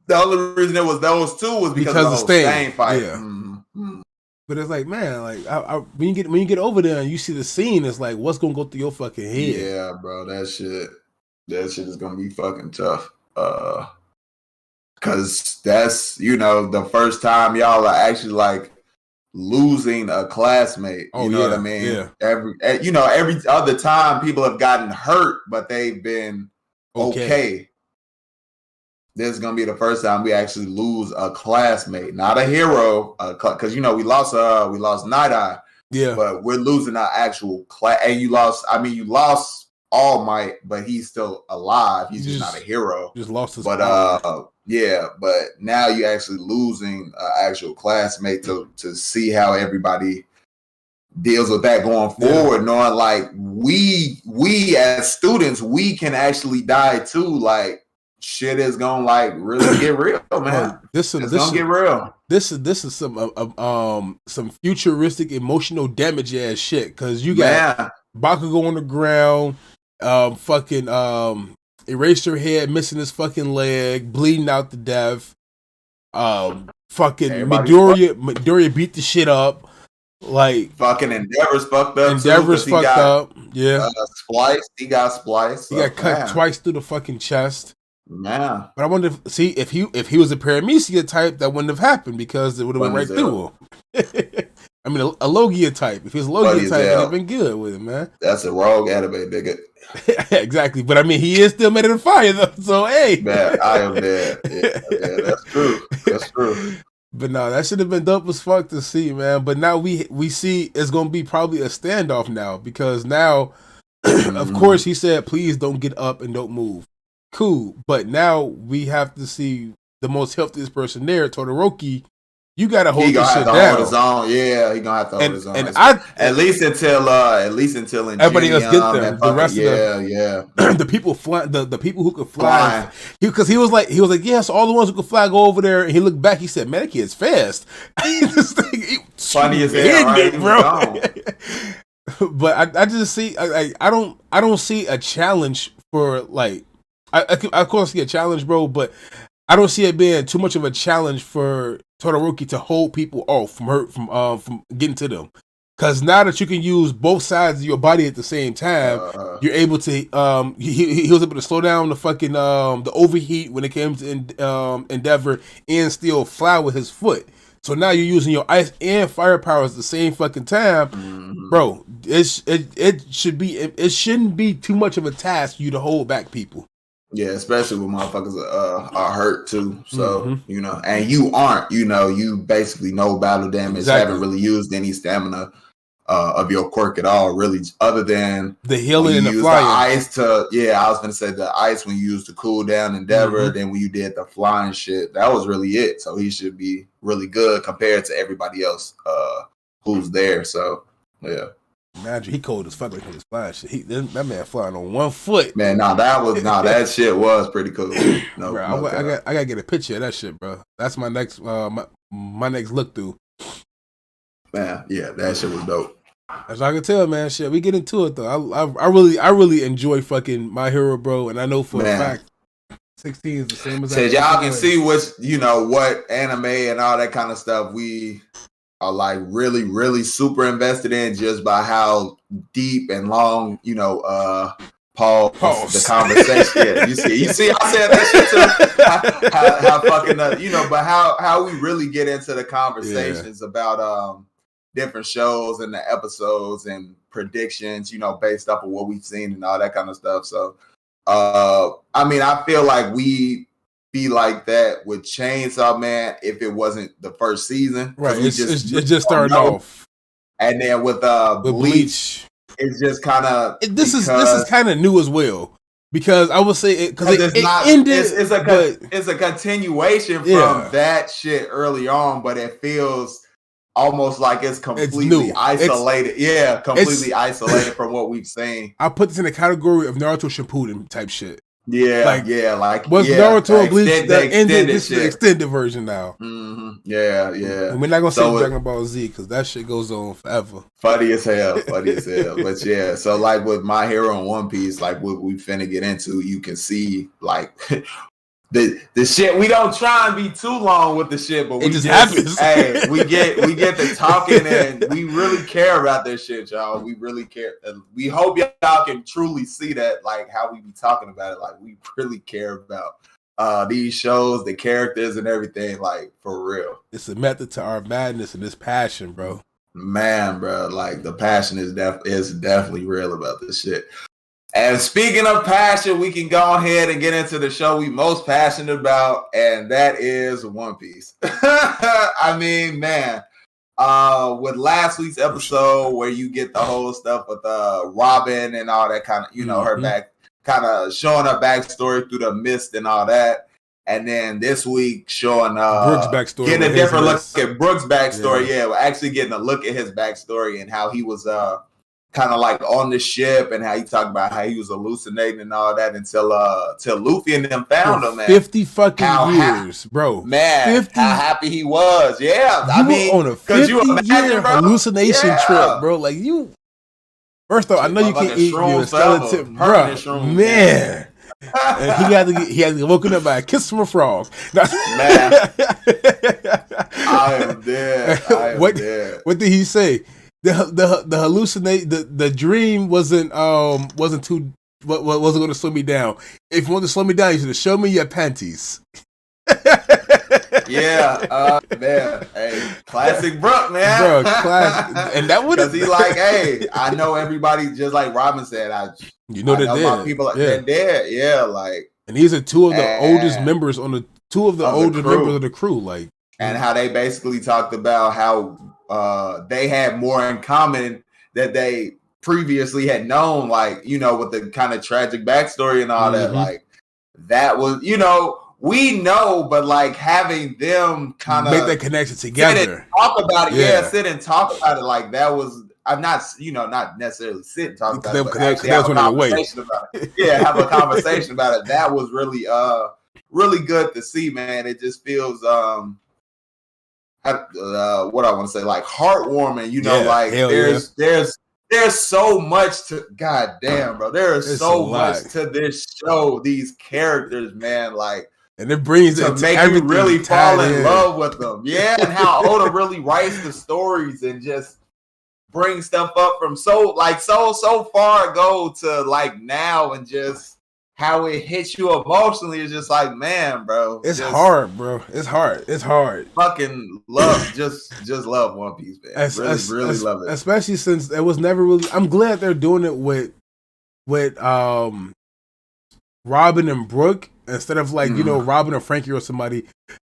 the only reason it was those two was because of the Stain fight. Yeah. Mm-hmm. But it's like, man, like when you get over there and you see the scene, it's like, what's gonna go through your fucking head? Yeah, bro, that shit is gonna be fucking tough. Because that's, the first time y'all are actually like losing a classmate. You know what I mean? Yeah. Every other time people have gotten hurt, but they've been okay. This is gonna be the first time we actually lose a classmate, not a hero. Because we lost Night Eye. Yeah, but we're losing our actual class. And you lost All Might, but he's still alive. He's just not a hero. Just lost his power. But now you're actually losing an actual classmate to see how everybody deals with that going forward, knowing like we as students, we can actually die too. Like shit is gonna like really get real, man. It's gonna get real. This is some futuristic emotional damage ass shit, because you got Bakugo on the ground, Eraserhead missing his fucking leg, bleeding out to death. Fucking Midoriya beat the shit up. Like fucking Endeavor's fucked up. Endeavor's fucked up. Yeah. Spliced. He got spliced. He got cut twice through the fucking chest. Yeah. But I wonder if he was a Paramecia type, that wouldn't have happened, because it would have went right through him. I mean, a Logia type. If he was a Logia type, it would have been good with him, man. That's a rogue anime, nigga. Exactly. But I mean, he is still made of fire, though. So, hey. Man, I am dead. Yeah, that's true. That's true. But no, that should have been dope as fuck to see, man. But now we see it's going to be probably a standoff now, because now, of course, he said, please don't get up and don't move. Cool. But now we have to see the most healthiest person there, Todoroki. You gotta hold this shit down. Hold his own. Yeah, he gonna have to hold his own. And at least until everybody else get there. The rest of the people fly, the people who could fly. Because he was like, yes, all the ones who could fly go over there. And he looked back. He said, "Man, that kid's fast." This thing, funny as hell, right? Bro. But I just see, I don't see a challenge for like. I of course see a challenge, bro, but I don't see it being too much of a challenge for Todoroki to hold people off from getting to them. Because now that you can use both sides of your body at the same time, you're able to. He was able to slow down the fucking the overheat when it came to Endeavor, and still fly with his foot. So now you're using your ice and fire powers at the same fucking time, bro. It shouldn't be too much of a task for you to hold back people. Yeah, especially when motherfuckers are hurt too. So, and you aren't, you basically no battle damage, haven't really used any stamina of your quirk at all, really, other than the healing and the flying. The ice I was going to say the ice when you used to cool down Endeavor, then when you did the flying shit, that was really it. So he should be really good compared to everybody else who's there. So, yeah. Imagine he cold as fuck like his flying shit. That man flying on 1 foot. Man, that shit was pretty cool. No, bro, I gotta get a picture of that shit, bro. That's my next my next look through. Man, yeah, that shit was dope. As I can tell, man, shit, we get into it though. I really enjoy fucking My Hero, bro, and I know for a fact 16 is the same as. Said y'all can see what anime and all that kind of stuff we are like really, really super invested in, just by how deep and long, pause the conversation. You see, I said that shit too. How fucking, but how we really get into the conversations about different shows and the episodes and predictions, based off of what we've seen and all that kind of stuff. So, I feel like we be like that with Chainsaw Man if it wasn't the first season, right? It just started off, and then with Bleach, it's just kind of this is kind of new as well, because I would say it ended. It's a continuation from that shit early on, but it feels almost like it's completely isolated. Completely isolated from what we've seen. I put this in the category of Naruto Shippuden type shit. Naruto and Bleach that ended? This is the extended version now. Mm-hmm. Yeah. And we're not gonna say Dragon Ball Z because that shit goes on forever. Funny as hell. But yeah, so like with My Hero and One Piece, like what we finna get into, you can see like the shit. We don't try and be too long with the shit, but it just happens. Hey, we get the talking, and we really care about this shit, y'all. We really care. And we hope y'all can truly see that, like how we be talking about it. Like we really care about these shows, the characters and everything, like for real. It's a method to our madness and this passion, bro. Man, bro, like the passion is definitely real about this shit. And speaking of passion, we can go ahead and get into the show we most passionate about, and that is One Piece. I mean, man, with last week's episode where you get the whole stuff with Robin and all that kind of, you know, her back, kind of showing her backstory through the mist and all that. And then this week showing Brooks' backstory, getting a different look at Brooks' backstory. Yeah, we're actually getting a look at his backstory and how he was kind of like on the ship and how he talked about how he was hallucinating and all that until Luffy and them found him. Man, 50 fucking years, bro. Man, how happy he was. Yeah, I mean, on a 50-year hallucination trip, bro. Like you. First off, I know you can't eat your skeleton, bro. Man. And he had to get woken up by a kiss from a frog. Man, I am dead. Dead. What did he say? The hallucinate the dream wasn't too wasn't going to slow me down. If you want to slow me down, you should have shown me your panties. Yeah, man. Hey, classic Brook, man. Bro, classic. And that would because he's like, hey, I know everybody. Just like Robin said, I know they're dead. People they're dead. Yeah, like. And these are two of the oldest members on the members of the crew, like. And how they basically talked about how they had more in common that they previously had known, like, you know, with the kind of tragic backstory and all that. Like, that was, you know. We know, but like having them kind of make that connection together, talk about it, sit and talk about it. Like that was, I'm not, you know, not necessarily sit and talk about it, but actually have a conversation about it. Yeah, have a conversation about it. That was really, really good to see, man. It just feels, what I want to say, like heartwarming. You know, like there's so much to, goddamn, bro. There is so much to this show. These characters, man, like. And it brings to make you really fall in love with them. Yeah, and how Oda really writes the stories and just brings stuff up from so far ago to like now, and just how it hits you emotionally is just like, man, bro. It's hard, bro. It's hard. Fucking love, just love One Piece, man. Really love it. Especially since it was never really. I'm glad they're doing it with Robin and Brooke. Instead of like, you know, Robin or Frankie or somebody,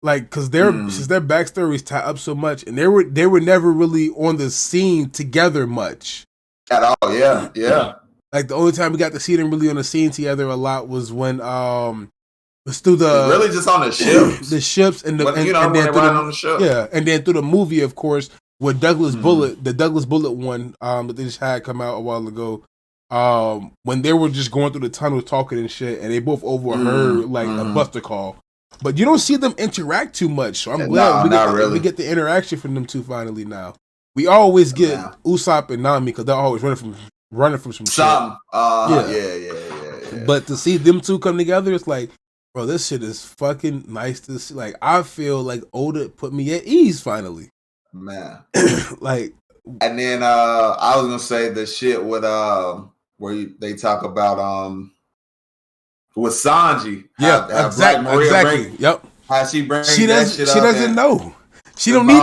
like, because since their backstories tie up so much, and they were never really on the scene together much at all. Yeah. Like the only time we got to see them really on the scene together a lot was when was through the really just on the ships, and then on the ship. Yeah, and then through the movie, of course, with Douglas Bullet, the Douglas Bullet one that they just had come out a while ago. When they were just going through the tunnel talking and shit, and they both overheard like a Buster call, but you don't see them interact too much. So I'm glad we get the interaction from them two finally. Now we always get Usopp and Nami because they're always running from some shit. Yeah. But to see them two come together, it's like, bro, this shit is fucking nice to see. Like I feel like Oda put me at ease finally, man. Like, and then I was gonna say the shit with where they talk about with Sanji. Exactly. Yep. How she brings she doesn't know. She don't need.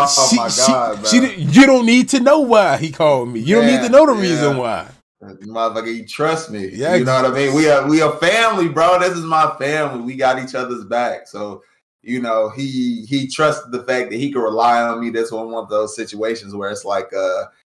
You don't need to know why he called me. You don't need to know the reason why. Motherfucker, you trust me. Yeah, you know what I mean. We are family, bro. This is my family. We got each other's back. So you know he trusted the fact that he could rely on me. This one of those situations where it's like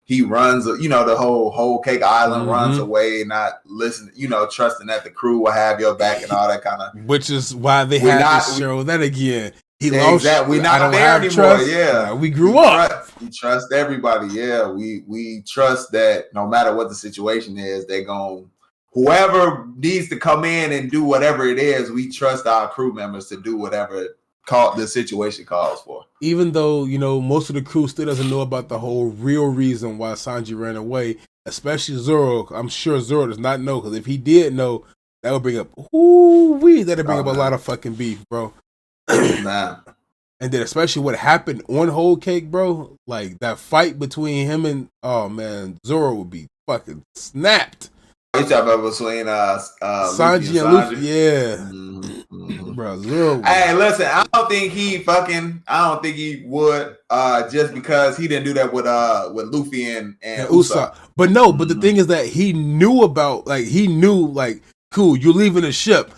he runs, you know, the whole Cake Island runs away, not listening, you know, trusting that the crew will have your back and all that kind of. Which is why they had to show that again. He lost. We're not there anymore. Trust. Yeah, we grew up. We trust everybody. Yeah, we trust that no matter what the situation is, they're going. Whoever needs to come in and do whatever it is, we trust our crew members to do whatever the situation calls for. Even though, you know, most of the crew still doesn't know about the whole real reason why Sanji ran away, especially Zoro. I'm sure Zoro does not know, because if he did know, that would bring up that'd bring up a lot of fucking beef, bro. Nah. And then especially what happened on Whole Cake, bro. Like that fight between him and Zoro would be fucking snapped. You talking about between Sanji and Luffy, yeah. Bro, Zoro. Hey, listen, I don't think he would just because he didn't do that with Luffy and Usopp. But no, but the thing is that he knew, cool, you're leaving the ship.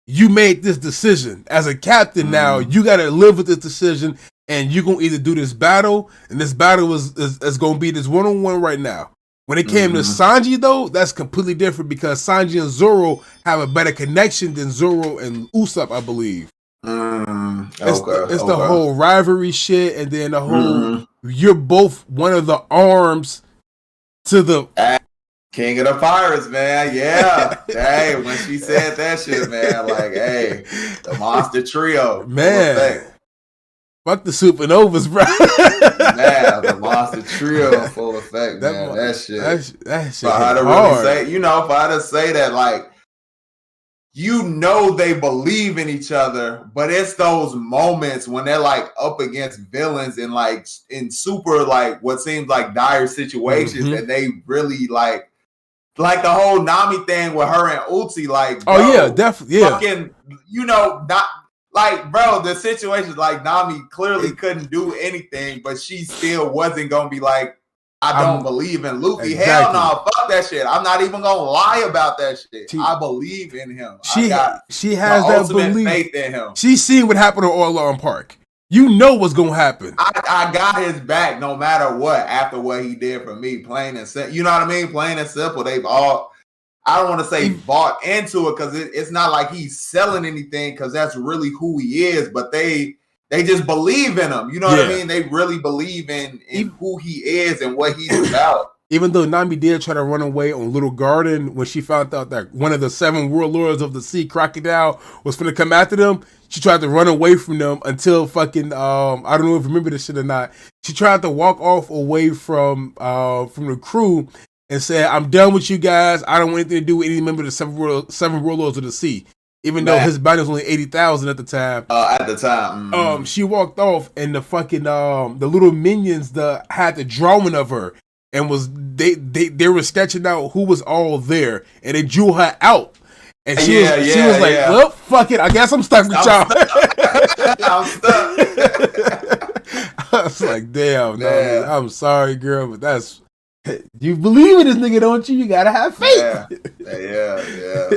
You made this decision. As a captain now, you gotta live with this decision, and you're gonna either do this battle, and this battle is gonna be this one-on-one right now. When it came to Sanji, though, that's completely different because Sanji and Zoro have a better connection than Zoro and Usopp, I believe. It's the whole rivalry shit, and then the whole you're both one of the arms to the King of the Pirates, man. Yeah. Hey, when she said that shit, man, like, hey, the Monster Trio, man. Fuck the Supernovas, bro. Man, the Monster Trio, full effect, man. That shit. That shit. For her to really say, for her to say that, like, they believe in each other, but it's those moments when they're like up against villains and like in super like what seems like dire situations, and they really like the whole Nami thing with her and Uchi, like, bro, oh yeah, definitely, yeah, fucking, not like, bro, the situation like Nami clearly couldn't do anything, but she still wasn't gonna be like, I don't believe in Luffy. Exactly. Hell no, fuck that shit. I'm not even gonna lie about that shit. I believe in him. She has that belief, faith in him. She's seen what happened on Orlon Park. You know what's gonna happen. I got his back no matter what. After what he did for me, plain and simple. You know what I mean? Plain and simple. They've all. I don't want to say bought into it because it's not like he's selling anything because that's really who he is. But they just believe in him. You know what I mean? They really believe in who he is and what he's about. Even though Nami did try to run away on Little Garden when she found out that one of the 7 warlords of the sea, Crocodile, was going to come after them, she tried to run away from them until fucking, I don't know if you remember this shit or not. She tried to walk off away from the crew and said, I'm done with you guys. I don't want anything to do with any member of the 7 warlords of the sea. Even though his bounty was only 80,000 at the time. At the time. She walked off and the fucking, the little minions had the drawing of her. And they were sketching out who was all there, and they drew her out, and she was like, "Well, fuck it, I guess I'm stuck with y'all." I'm stuck. I was like, "Damn, no, I'm sorry, girl, but that's you believe in this nigga, don't you? You gotta have faith." Yeah.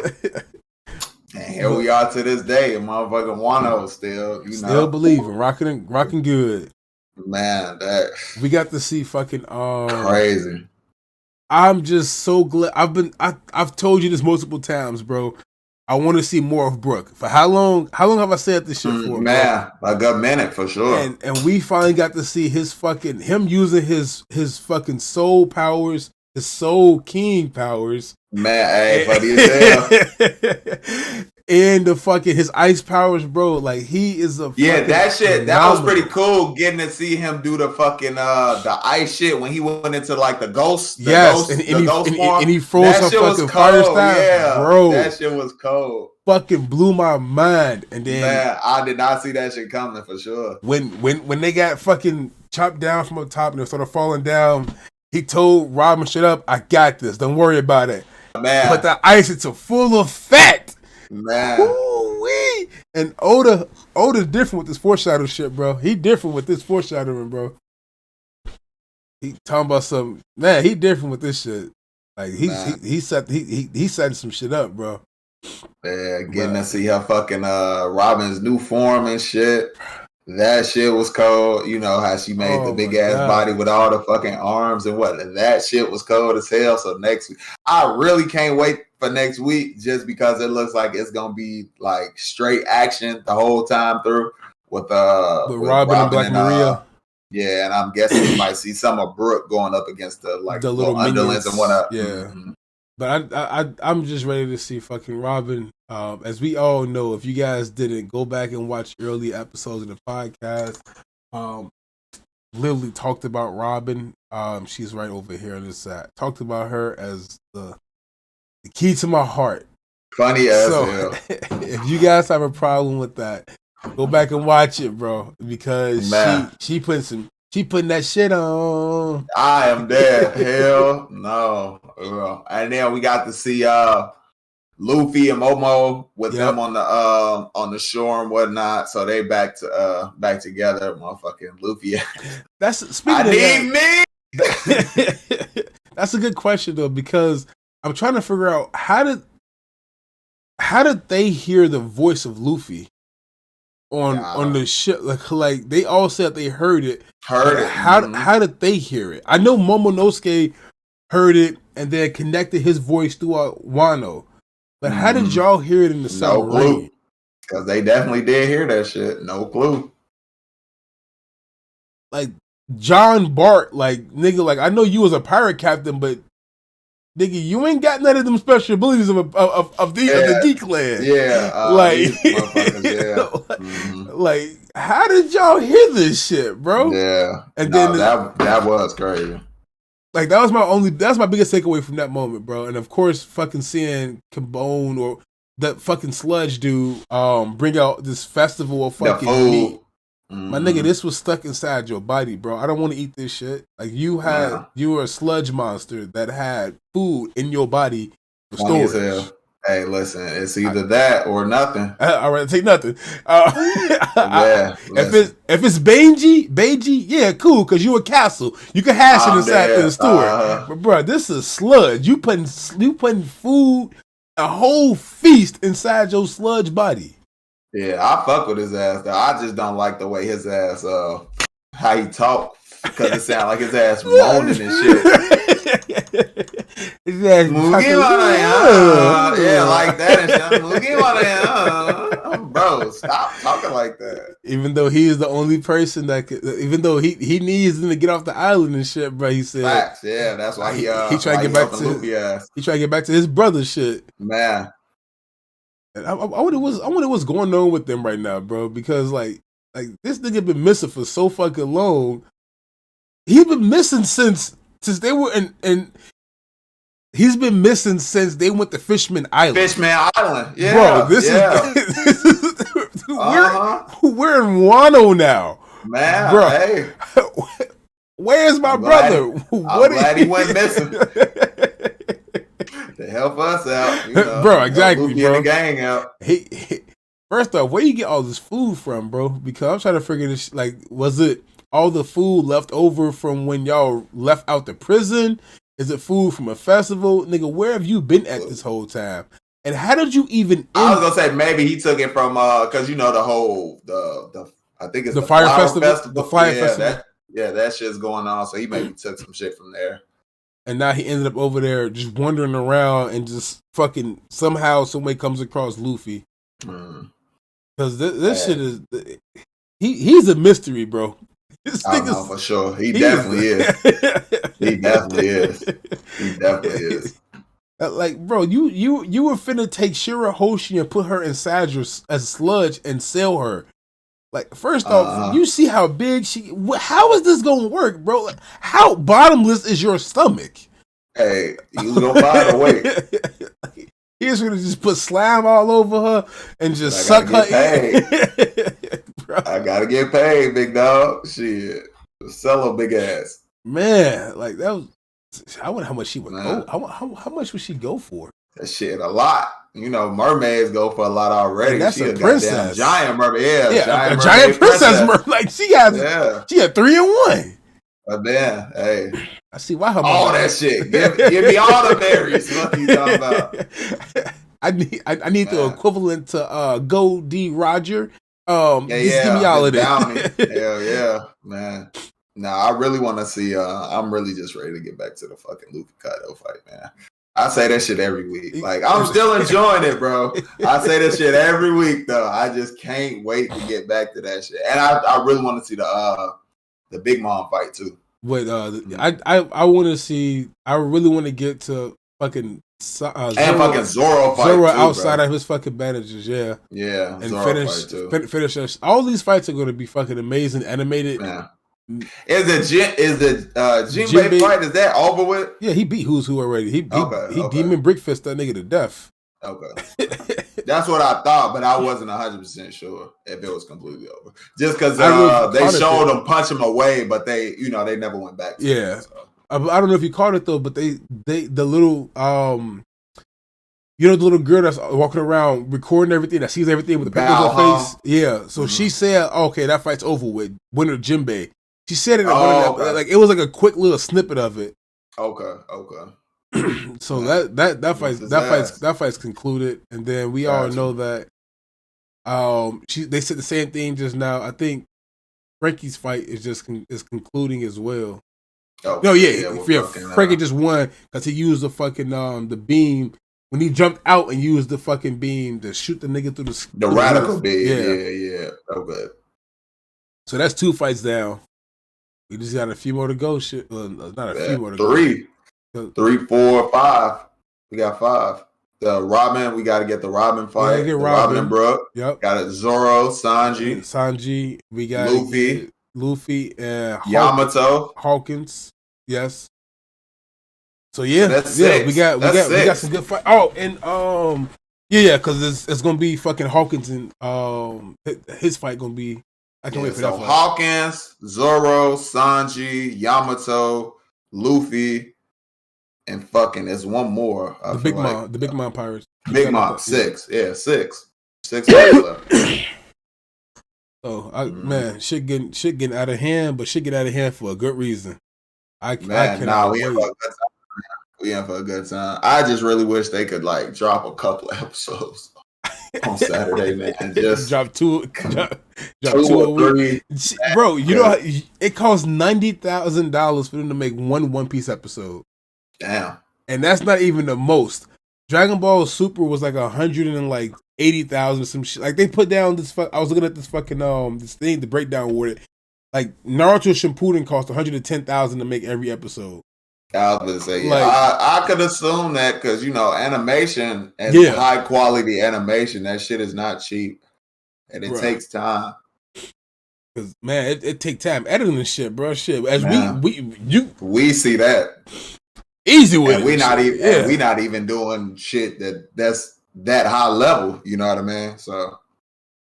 And here we are to this day, motherfucking Wano still believing, rocking good. Man, that we got to see fucking crazy. I'm just so glad. I've told you this multiple times, bro. I want to see more of Brook. For how long have I said this shit for? Man, a good minute for sure. And we finally got to see him using his fucking soul powers, his soul king powers. Man, hey, funny as hell. And the fucking his ice powers, bro. Like he is a that shit. That was pretty cool. Getting to see him do the fucking the ice shit when he went into like the ghost. And he froze her fucking fire style. Yeah, bro. That shit was cold. Fucking blew my mind. And then man, I did not see that shit coming for sure. When they got fucking chopped down from up top and they started falling down, he told Robin, "Shut up, I got this. Don't worry about it." Man, but the ice into full effect. Man. Ooh-wee. And Oda's different with this foreshadow shit, bro. He different with this foreshadowing, bro. He talking about some man, he different with this shit. Like he setting some shit up, bro. Yeah, getting to see her fucking Robin's new form and shit. That shit was cold. You know how she made the big ass body with all the fucking arms and what. That shit was cold as hell. So next week, I really can't wait for next week just because it looks like it's gonna be like straight action the whole time through with Robin and Black Maria. Yeah, and I'm guessing you might see some of Brooke going up against the little underlings and whatnot. Yeah. Mm-hmm. But I'm just ready to see fucking Robin. As we all know, if you guys didn't, go back and watch early episodes of the podcast. Literally talked about Robin. She's right over here on this side. Talked about her as the key to my heart. Funny as hell. If you guys have a problem with that, go back and watch it, bro. Because she putting that shit on. I am dead. Hell no. And then we got to see Luffy and Momo with them on the shore and whatnot. So they back together. Motherfucking Luffy. That's speaking. Me. That's a good question though, because I'm trying to figure out how did they hear the voice of Luffy on the ship? Like they all said they heard it. How did they hear it? I know Momonosuke heard it and then connected his voice throughout Wano. But how did y'all hear it in the submarine? No clue. Because they definitely did hear that shit. No clue. Like John Bart, like nigga, like I know you was a pirate captain, but nigga, you ain't got none of them special abilities of the D clan. Yeah, like how did y'all hear this shit, bro? Yeah, and then that was crazy. Like that's my biggest takeaway from that moment, bro. And of course, fucking seeing Cambone or that fucking sludge dude bring out this festival of fucking meat. My nigga, this was stuck inside your body, bro. I don't want to eat this shit. Like you were a sludge monster that had food in your body for storage. Hey, listen, it's either that or nothing. All right, take nothing. If it's Beiji, yeah, cool, because you a castle. You can hash it inside the store. But bro, this is sludge. You putting food, a whole feast inside your sludge body. Yeah, I fuck with his ass though. I just don't like the way his ass how he talk, because it sound like his ass moaning and shit. His ass yeah, like that and shit. Bro, stop talking like that. Even though he is the only person that could, even though he needs them to get off the island and shit, bro. He said, facts, yeah, that's why he tried to get back to his brother shit, man. And I wonder what's going on with them right now, bro. Because like this nigga been missing for so fucking long. He's been missing since they were in he's been missing since they went to Fishman Island. Yeah, bro. This is we're in Wano now, man. Bro, hey, where's my brother? I'm glad he went missing. To help us out, bro. Exactly, bro. The gang out. First off, where you get all this food from, bro? Because I'm trying to figure this. Like, was it all the food left over from when y'all left out the prison? Is it food from a festival, nigga? Where have you been at this whole time? And how did you even? I was gonna say maybe he took it from because the whole I think it's the fire festival. The fire festival. That shit's going on. So he maybe took some shit from there. And now he ended up over there just wandering around and just fucking somehow, some way comes across Luffy. Because this shit is... He's a mystery, bro. I know for sure. He definitely is. He definitely is. Like, bro, you were finna take Shirahoshi and put her inside as sludge and sell her. Like, first off, you see how big how is this gonna work, bro? Like, how bottomless is your stomach? Hey, you gonna find a way. He's gonna just put slime all over her and just suck her in. I gotta get paid, big dog. Shit. Sell a big ass. Man, like that was, I wonder how much she would go. How much would she go for? That shit a lot. Mermaids go for a lot already. And that's she a princess. Giant mermaid. Yeah, a giant princess. Like she had 3 in 1. But then, hey, I see why her all that shit. Give me all the berries. What you talking about? I need the equivalent to Go D Roger. Just give me all of that. Hell yeah, man. Nah, I really want to see. I'm really just ready to get back to the fucking Luffy Kaido fight, man. I say that shit every week. Like, I'm still enjoying it, bro. I say that shit every week, though. I just can't wait to get back to that shit. And I really want to see the Big Mom fight too. But I want to see. I really want to get to fucking fucking Zoro fight Zoro too, outside bro. of his fucking bandages, yeah, and Zoro finish us. All these fights are going to be fucking amazing, animated. Yeah. Is the Jinbei fight, is that over with? Yeah, he beat Who's Who already. He Demon Brickfist that nigga to death. Okay. That's what I thought, but I wasn't 100% sure if it was completely over. Just because they showed him punch him away, but they never went back to it, so. I don't know if you caught it though, but they the little You know the little girl that's walking around recording everything, that sees everything with the pimples on her face? Yeah. So she said, okay, that fight's over with. Winner Jinbei. She said it in one of the, like it was like a quick little snippet of it. Okay. So that fight's concluded. And then we all know that they said the same thing just now. I think Frankie's fight is concluding as well. Frankie just won because he used the fucking the beam when he jumped out and used the fucking beam to shoot the nigga through the radical beam. Yeah. Okay. So that's 2 fights down. We just got a few more to go. Few more to go. 3, 4, 5. We got 5. The Robin, we got to get the Robin fight. Robin and Brooke. Yep. Got it. Zoro, Sanji. We got Luffy and Yamato. Hawkins. Yes. So that's we got some good fight. Oh, and because it's gonna be fucking Hawkins and his fight gonna be. I can't wait for that fight. Hawkins, Zoro, Sanji, Yamato, Luffy, and fucking there's one more. The Big Mom Pirates. Big Mom, 6. Yeah, 6. 6 left. So man, shit getting out of hand, but shit get out of hand for a good reason. We in for a good time. I just really wish they could like drop a couple episodes on Saturday, man. Just drop two a week. Bro, you know it costs $90,000 for them to make one Piece episode. Damn. And that's not even the most. Dragon Ball Super was like 180,000 or some shit. Like they put down this. I was looking at this fucking this thing, the breakdown with it. Like Naruto Shippuden cost 110,000 to make every episode. I was gonna say, I could assume that because animation and high quality animation, that shit is not cheap, and it takes time. Because man, it takes time editing this shit, bro. Shit, as we see that easy with and we not even doing shit that's that high level. You know what I mean? So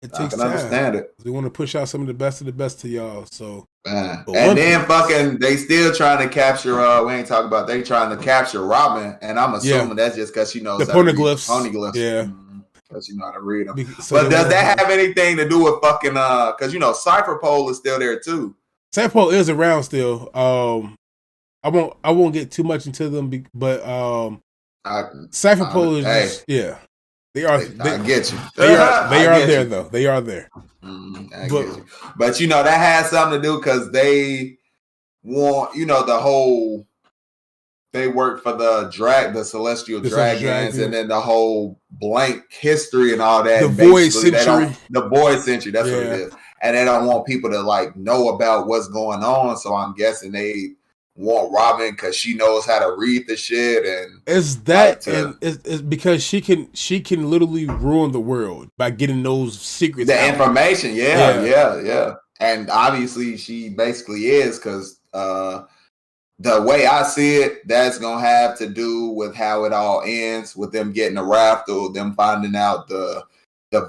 it takes I can understand it. We want to push out some of the best to y'all. So and then fucking they still trying to capture. We ain't talking about they trying to capture Robin, and I'm assuming that's just because she knows the poneglyphs. Yeah, because you know how to read them. But does that have anything to do with fucking? Because Cypher Pole is still there too. Cypher Pole is around still. I won't get too much into them, but Cypher Pole is just They are. I get you. They are there though. They are there. But that has something to do because they want the whole. They work for the celestial dragons, and then the whole blank history and all that. The void century. The void century. That's what it is. And they don't want people to know about what's going on. So I'm guessing they want Robin because she knows how to read the shit, and it's because she can literally ruin the world by getting those secrets, information. Yeah. And obviously she basically is because the way I see it, that's gonna have to do with how it all ends with them getting a raffle, them finding out the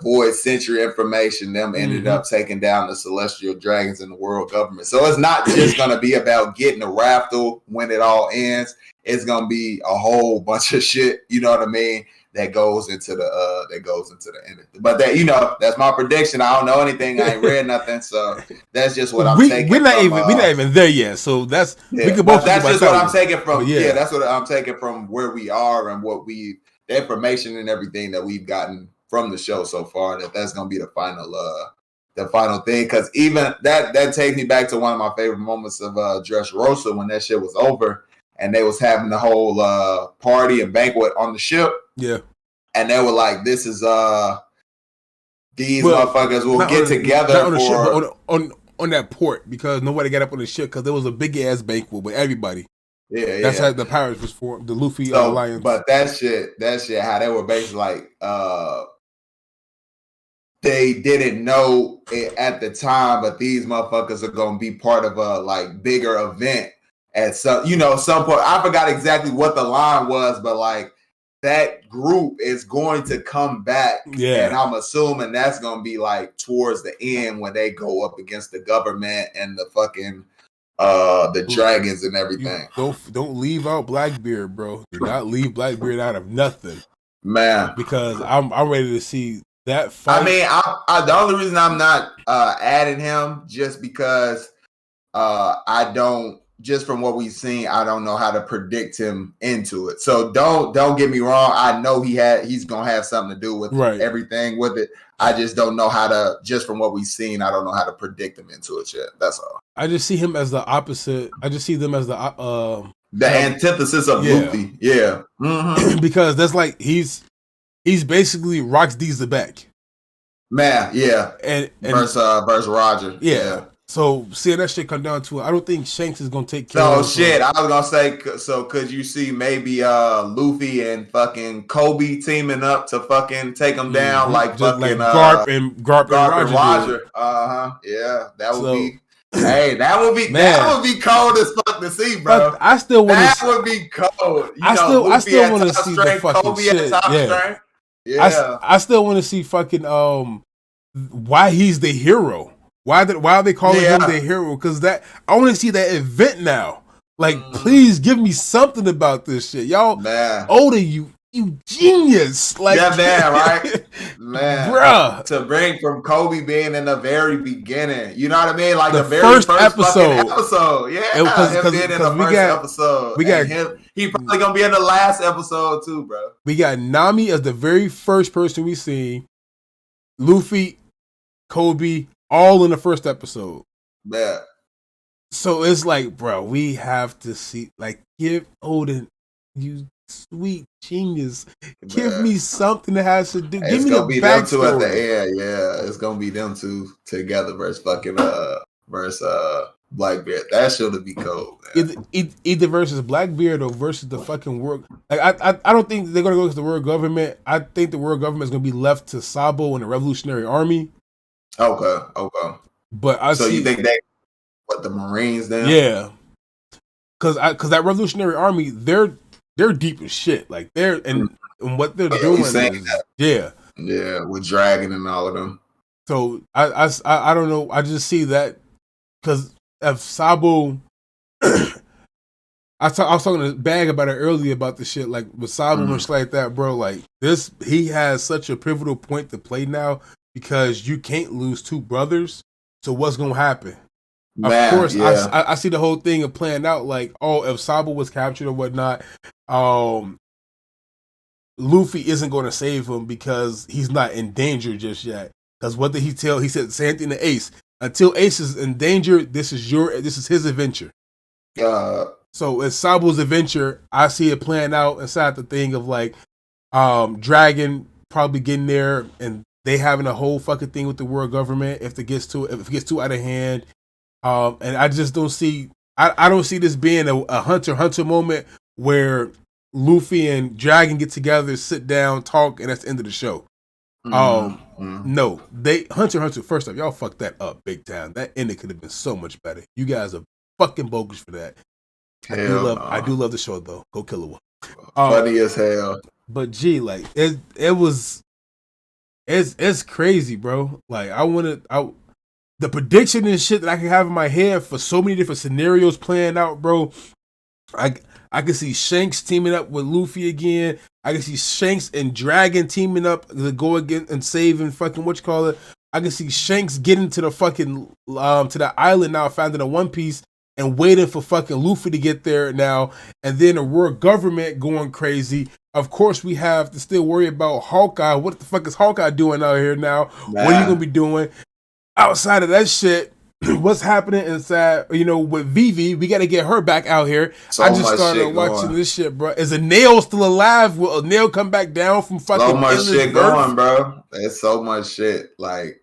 void century information, them ended up taking down the celestial dragons and the world government. So it's not just going to be about getting a raffle when it all ends. It's going to be a whole bunch of shit, you know what I mean, that goes into the end. But that's my prediction. I don't know anything. I ain't read nothing. So that's just what I'm taking. We're not even there yet. So that's we could both. That's just what I'm taking from. Yeah, that's what I'm taking from where we are and the information and everything that we've gotten from the show so far. That's gonna be the final thing, because even that takes me back to one of my favorite moments of Dressrosa when that shit was over and they was having the whole party and banquet on the ship. Yeah, and they were like, "This is these motherfuckers will get together on the ship, but on that port because nobody got up on the ship because there was a big ass banquet with everybody." Yeah, that's how the pirates was formed, the Luffy alliance. But that shit, how they were basically like, they didn't know it at the time, but these motherfuckers are gonna be part of a bigger event at some point. I forgot exactly what the line was, but that group is going to come back. Yeah, and I'm assuming that's gonna be towards the end when they go up against the government and the fucking. The dragons and everything. Don't leave out Blackbeard, bro. Do not leave Blackbeard out of nothing. man. Because I'm ready to see that fight. I mean, I the only reason I'm not adding him just because I don't. Just from what we've seen, I don't know how to predict him into it. So don't get me wrong. I know he's gonna have something to do with everything with it. I just don't know how to. Just from what we've seen, I don't know how to predict him into it yet. That's all. I just see him as the opposite. I just see them as the antithesis of Luffy. Yeah, because that's like he's basically Rox D's the back. Man, yeah, and versus Roger. Yeah. So seeing that shit come down to it, I don't think Shanks is gonna take care of it. Shit, I was gonna say, so could you see maybe Luffy and fucking Kobe teaming up to fucking take him down like just fucking like Garp and Roger. Yeah, that would be. Hey, that would be cold as fuck to see, bro. But I still want that would be cold. I still want to see the fucking Kobe shit. Yeah. I still want to see fucking why he's the hero. Why are they calling him the hero? Because I want to see that event now. Like, please give me something about this shit, y'all. Man. Oda, you genius. Like, yeah, man, right, man, bruh. To bring from Kobe being in the very beginning, you know what I mean? Like the very first episode. Yeah, him being in the first episode. We got him. He probably gonna be in the last episode too, bro. We got Nami as the very first person we see. Luffy, Kobe. All in the first episode. Yeah. So it's like, bro, we have to see, like, give Odin, you sweet genius, give me something that has to do. Give me the backstory. Them two at the end, yeah. It's gonna be them two together versus fucking Blackbeard. That should be cold, man. Either versus Blackbeard or versus the fucking world. Like I don't think they're gonna go to the world government. I think the world government is gonna be left to Sabo and the Revolutionary Army. Okay. But you think they what the Marines then? Yeah, because that Revolutionary Army, they're deep as shit. Like and what they're doing is, yeah, with Dragon and all of them. So I don't know. I just see that because if Sabo, I was talking to Bag about it earlier about the shit like with Sabo and shit like that, bro. Like he has such a pivotal point to play now. Because you can't lose two brothers, so what's gonna happen? Man, of course, I see the whole thing of playing out like, if Sabo was captured or whatnot, Luffy isn't going to save him because he's not in danger just yet. Because what did he tell? He said the same thing to Ace. Until Ace is in danger, this is his adventure. So it's Sabo's adventure. I see it playing out inside the thing of like, Dragon probably getting there and. They having a whole fucking thing with the world government if it gets too out of hand, and I just don't see. I don't see this being a Hunter moment where Luffy and Dragon get together, sit down, talk, and that's the end of the show. No, Hunter. First off, y'all fucked that up big time. That ending could have been so much better. You guys are fucking bogus for that. I do love the show though. Go Killer. Funny as hell. But gee, like it was. It's crazy, bro. Like the prediction and shit that I can have in my head for so many different scenarios playing out, bro. I can see Shanks teaming up with Luffy again. I can see Shanks and Dragon teaming up to go again and save and fucking I can see Shanks getting to the fucking to the island now, finding a One Piece and waiting for fucking Luffy to get there now, and then the world government going crazy. Of course, we have to still worry about Hawkeye. What the fuck is Hawkeye doing out here now? Man. What are you gonna be doing outside of that shit? What's happening inside? With Vivi, we got to get her back out here. I just started watching this shit, bro. Is a Nail still alive? Will a Nail come back down from fucking? So much shit going, bro. There's so much shit. Like,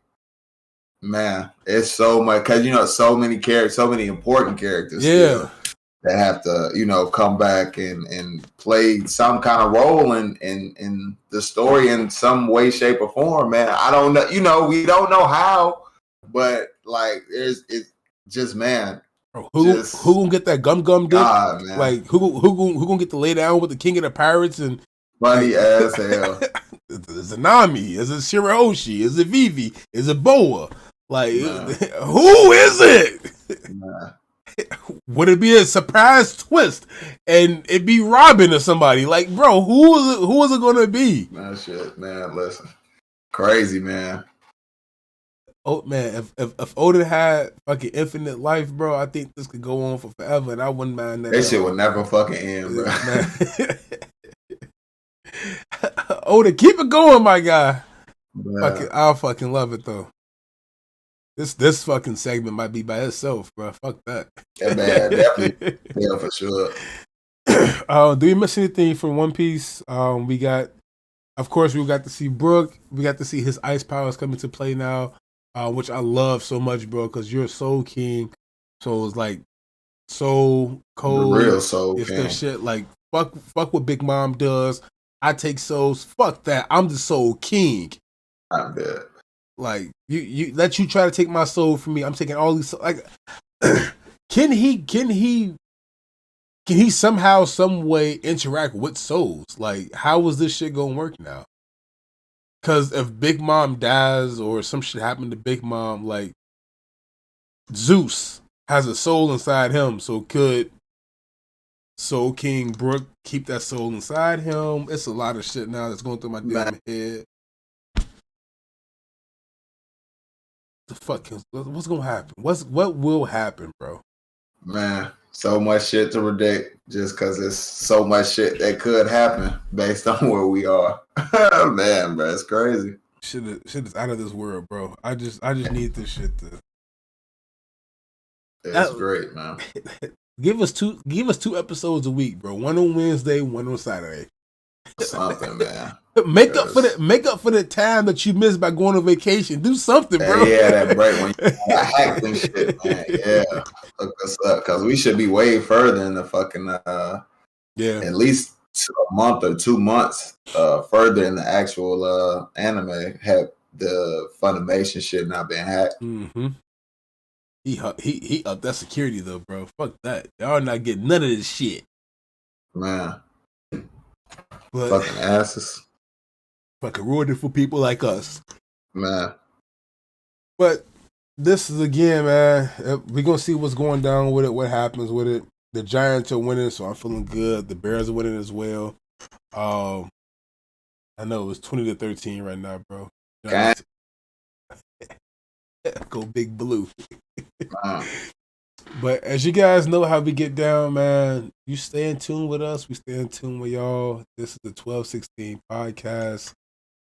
man, it's so much because so many characters, so many important characters. Yeah. That have to, come back and play some kind of role in the story in some way, shape, or form, man. I don't know. We don't know how, but like, it's just, man. Who gonna get that gum dick? Man. Like, who gonna get to lay down with the king of the pirates and funny as hell? Is it Nami? Is it Shirahoshi? Is it Vivi? Is it Boa? Like, who is it? would it be a surprise twist and it be Robin or somebody? Like, bro, who was it gonna be? That shit, man. Listen, crazy, man. Oh man, if Odin had fucking infinite life, bro, I think this could go on for forever, and I wouldn't mind that. That shit would never fucking end, bro. Odin, keep it going, my guy. I'll fucking love it though. This fucking segment might be by itself, bro. Fuck that. Yeah, man, definitely. Yeah, for sure. Do we miss anything from One Piece? We got to see Brook. We got to see his ice powers come into play now, which I love so much, bro. Because you're a Soul King, so it's like Soul Cold. The real Soul It's King. the shit. Like fuck what Big Mom does. I take souls. Fuck that. I'm the Soul King. I'm dead. Like you let you try to take my soul from me. I'm taking all these. Like, can he somehow, some way interact with souls? Like, how is this shit gonna work now? Because if Big Mom dies or some shit happened to Big Mom, like Zeus has a soul inside him, so could Soul King Brook keep that soul inside him? It's a lot of shit now that's going through my damn head. The fuck what's gonna happen? What will happen, bro? Man, so much shit to predict just because there's so much shit that could happen based on where we are. Man, bro, it's crazy. Shit is out of this world, bro. I just need this shit to. It's great, man. Give us two episodes a week, bro. One on Wednesday, one on Saturday. Something, man. Make up for the time that you missed by going on vacation. Do something, bro. Yeah, that break when you hacked and shit, man. Yeah, hook us up because we should be way further in the fucking at least a month or 2 months further in the actual anime. Had the Funimation shit not been hacked. Mm-hmm. He upped that security though, bro. Fuck that. Y'all not getting none of this shit, man. But, fucking asses. Fucking ruined it for people like us, man. But this is again, man. We're gonna see what's going down with it. What happens with it? The Giants are winning, so I'm feeling good. The Bears are winning as well. I know it's 20-13 right now, bro. Go Big Blue. But as you guys know how we get down, man, you stay in tune with us. We stay in tune with y'all. This is the 1216 podcast.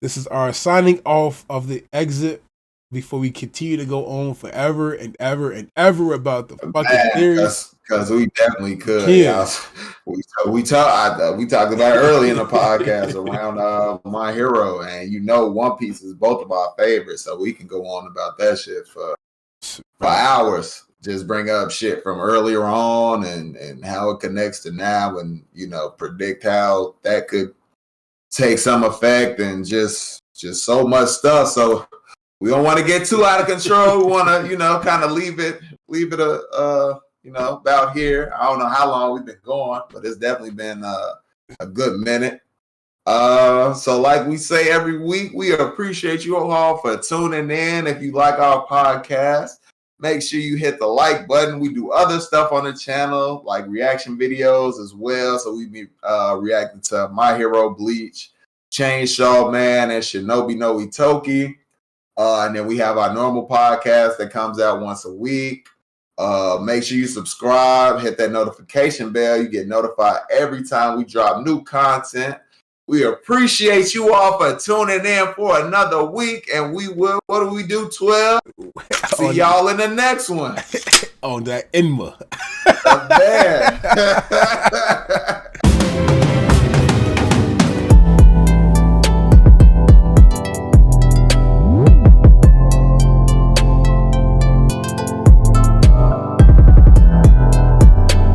This is our signing off of the exit before we continue to go on forever and ever and ever about the fucking theories. Because we definitely could. Yeah. We talked about it early in the podcast around My Hero, and One Piece is both of our favorites, so we can go on about that shit for hours. Just bring up shit from earlier on and how it connects to now, and predict how that could take some effect, and just so much stuff. So we don't want to get too out of control. We want to kind of leave it about here. I don't know how long we've been going, but it's definitely been a good minute. So like we say every week, we appreciate you all for tuning in. If you like our podcast, make sure you hit the like button. We do other stuff on the channel, like reaction videos as well. So we be reacting to My Hero, Bleach, Chainsaw Man, and Shinobi no Itoki. And then we have our normal podcast that comes out once a week. Make sure you subscribe, hit that notification bell. You get notified every time we drop new content. We appreciate you all for tuning in for another week, and we will. What do we do? 12. See y'all in the next one. On that Enma. Man.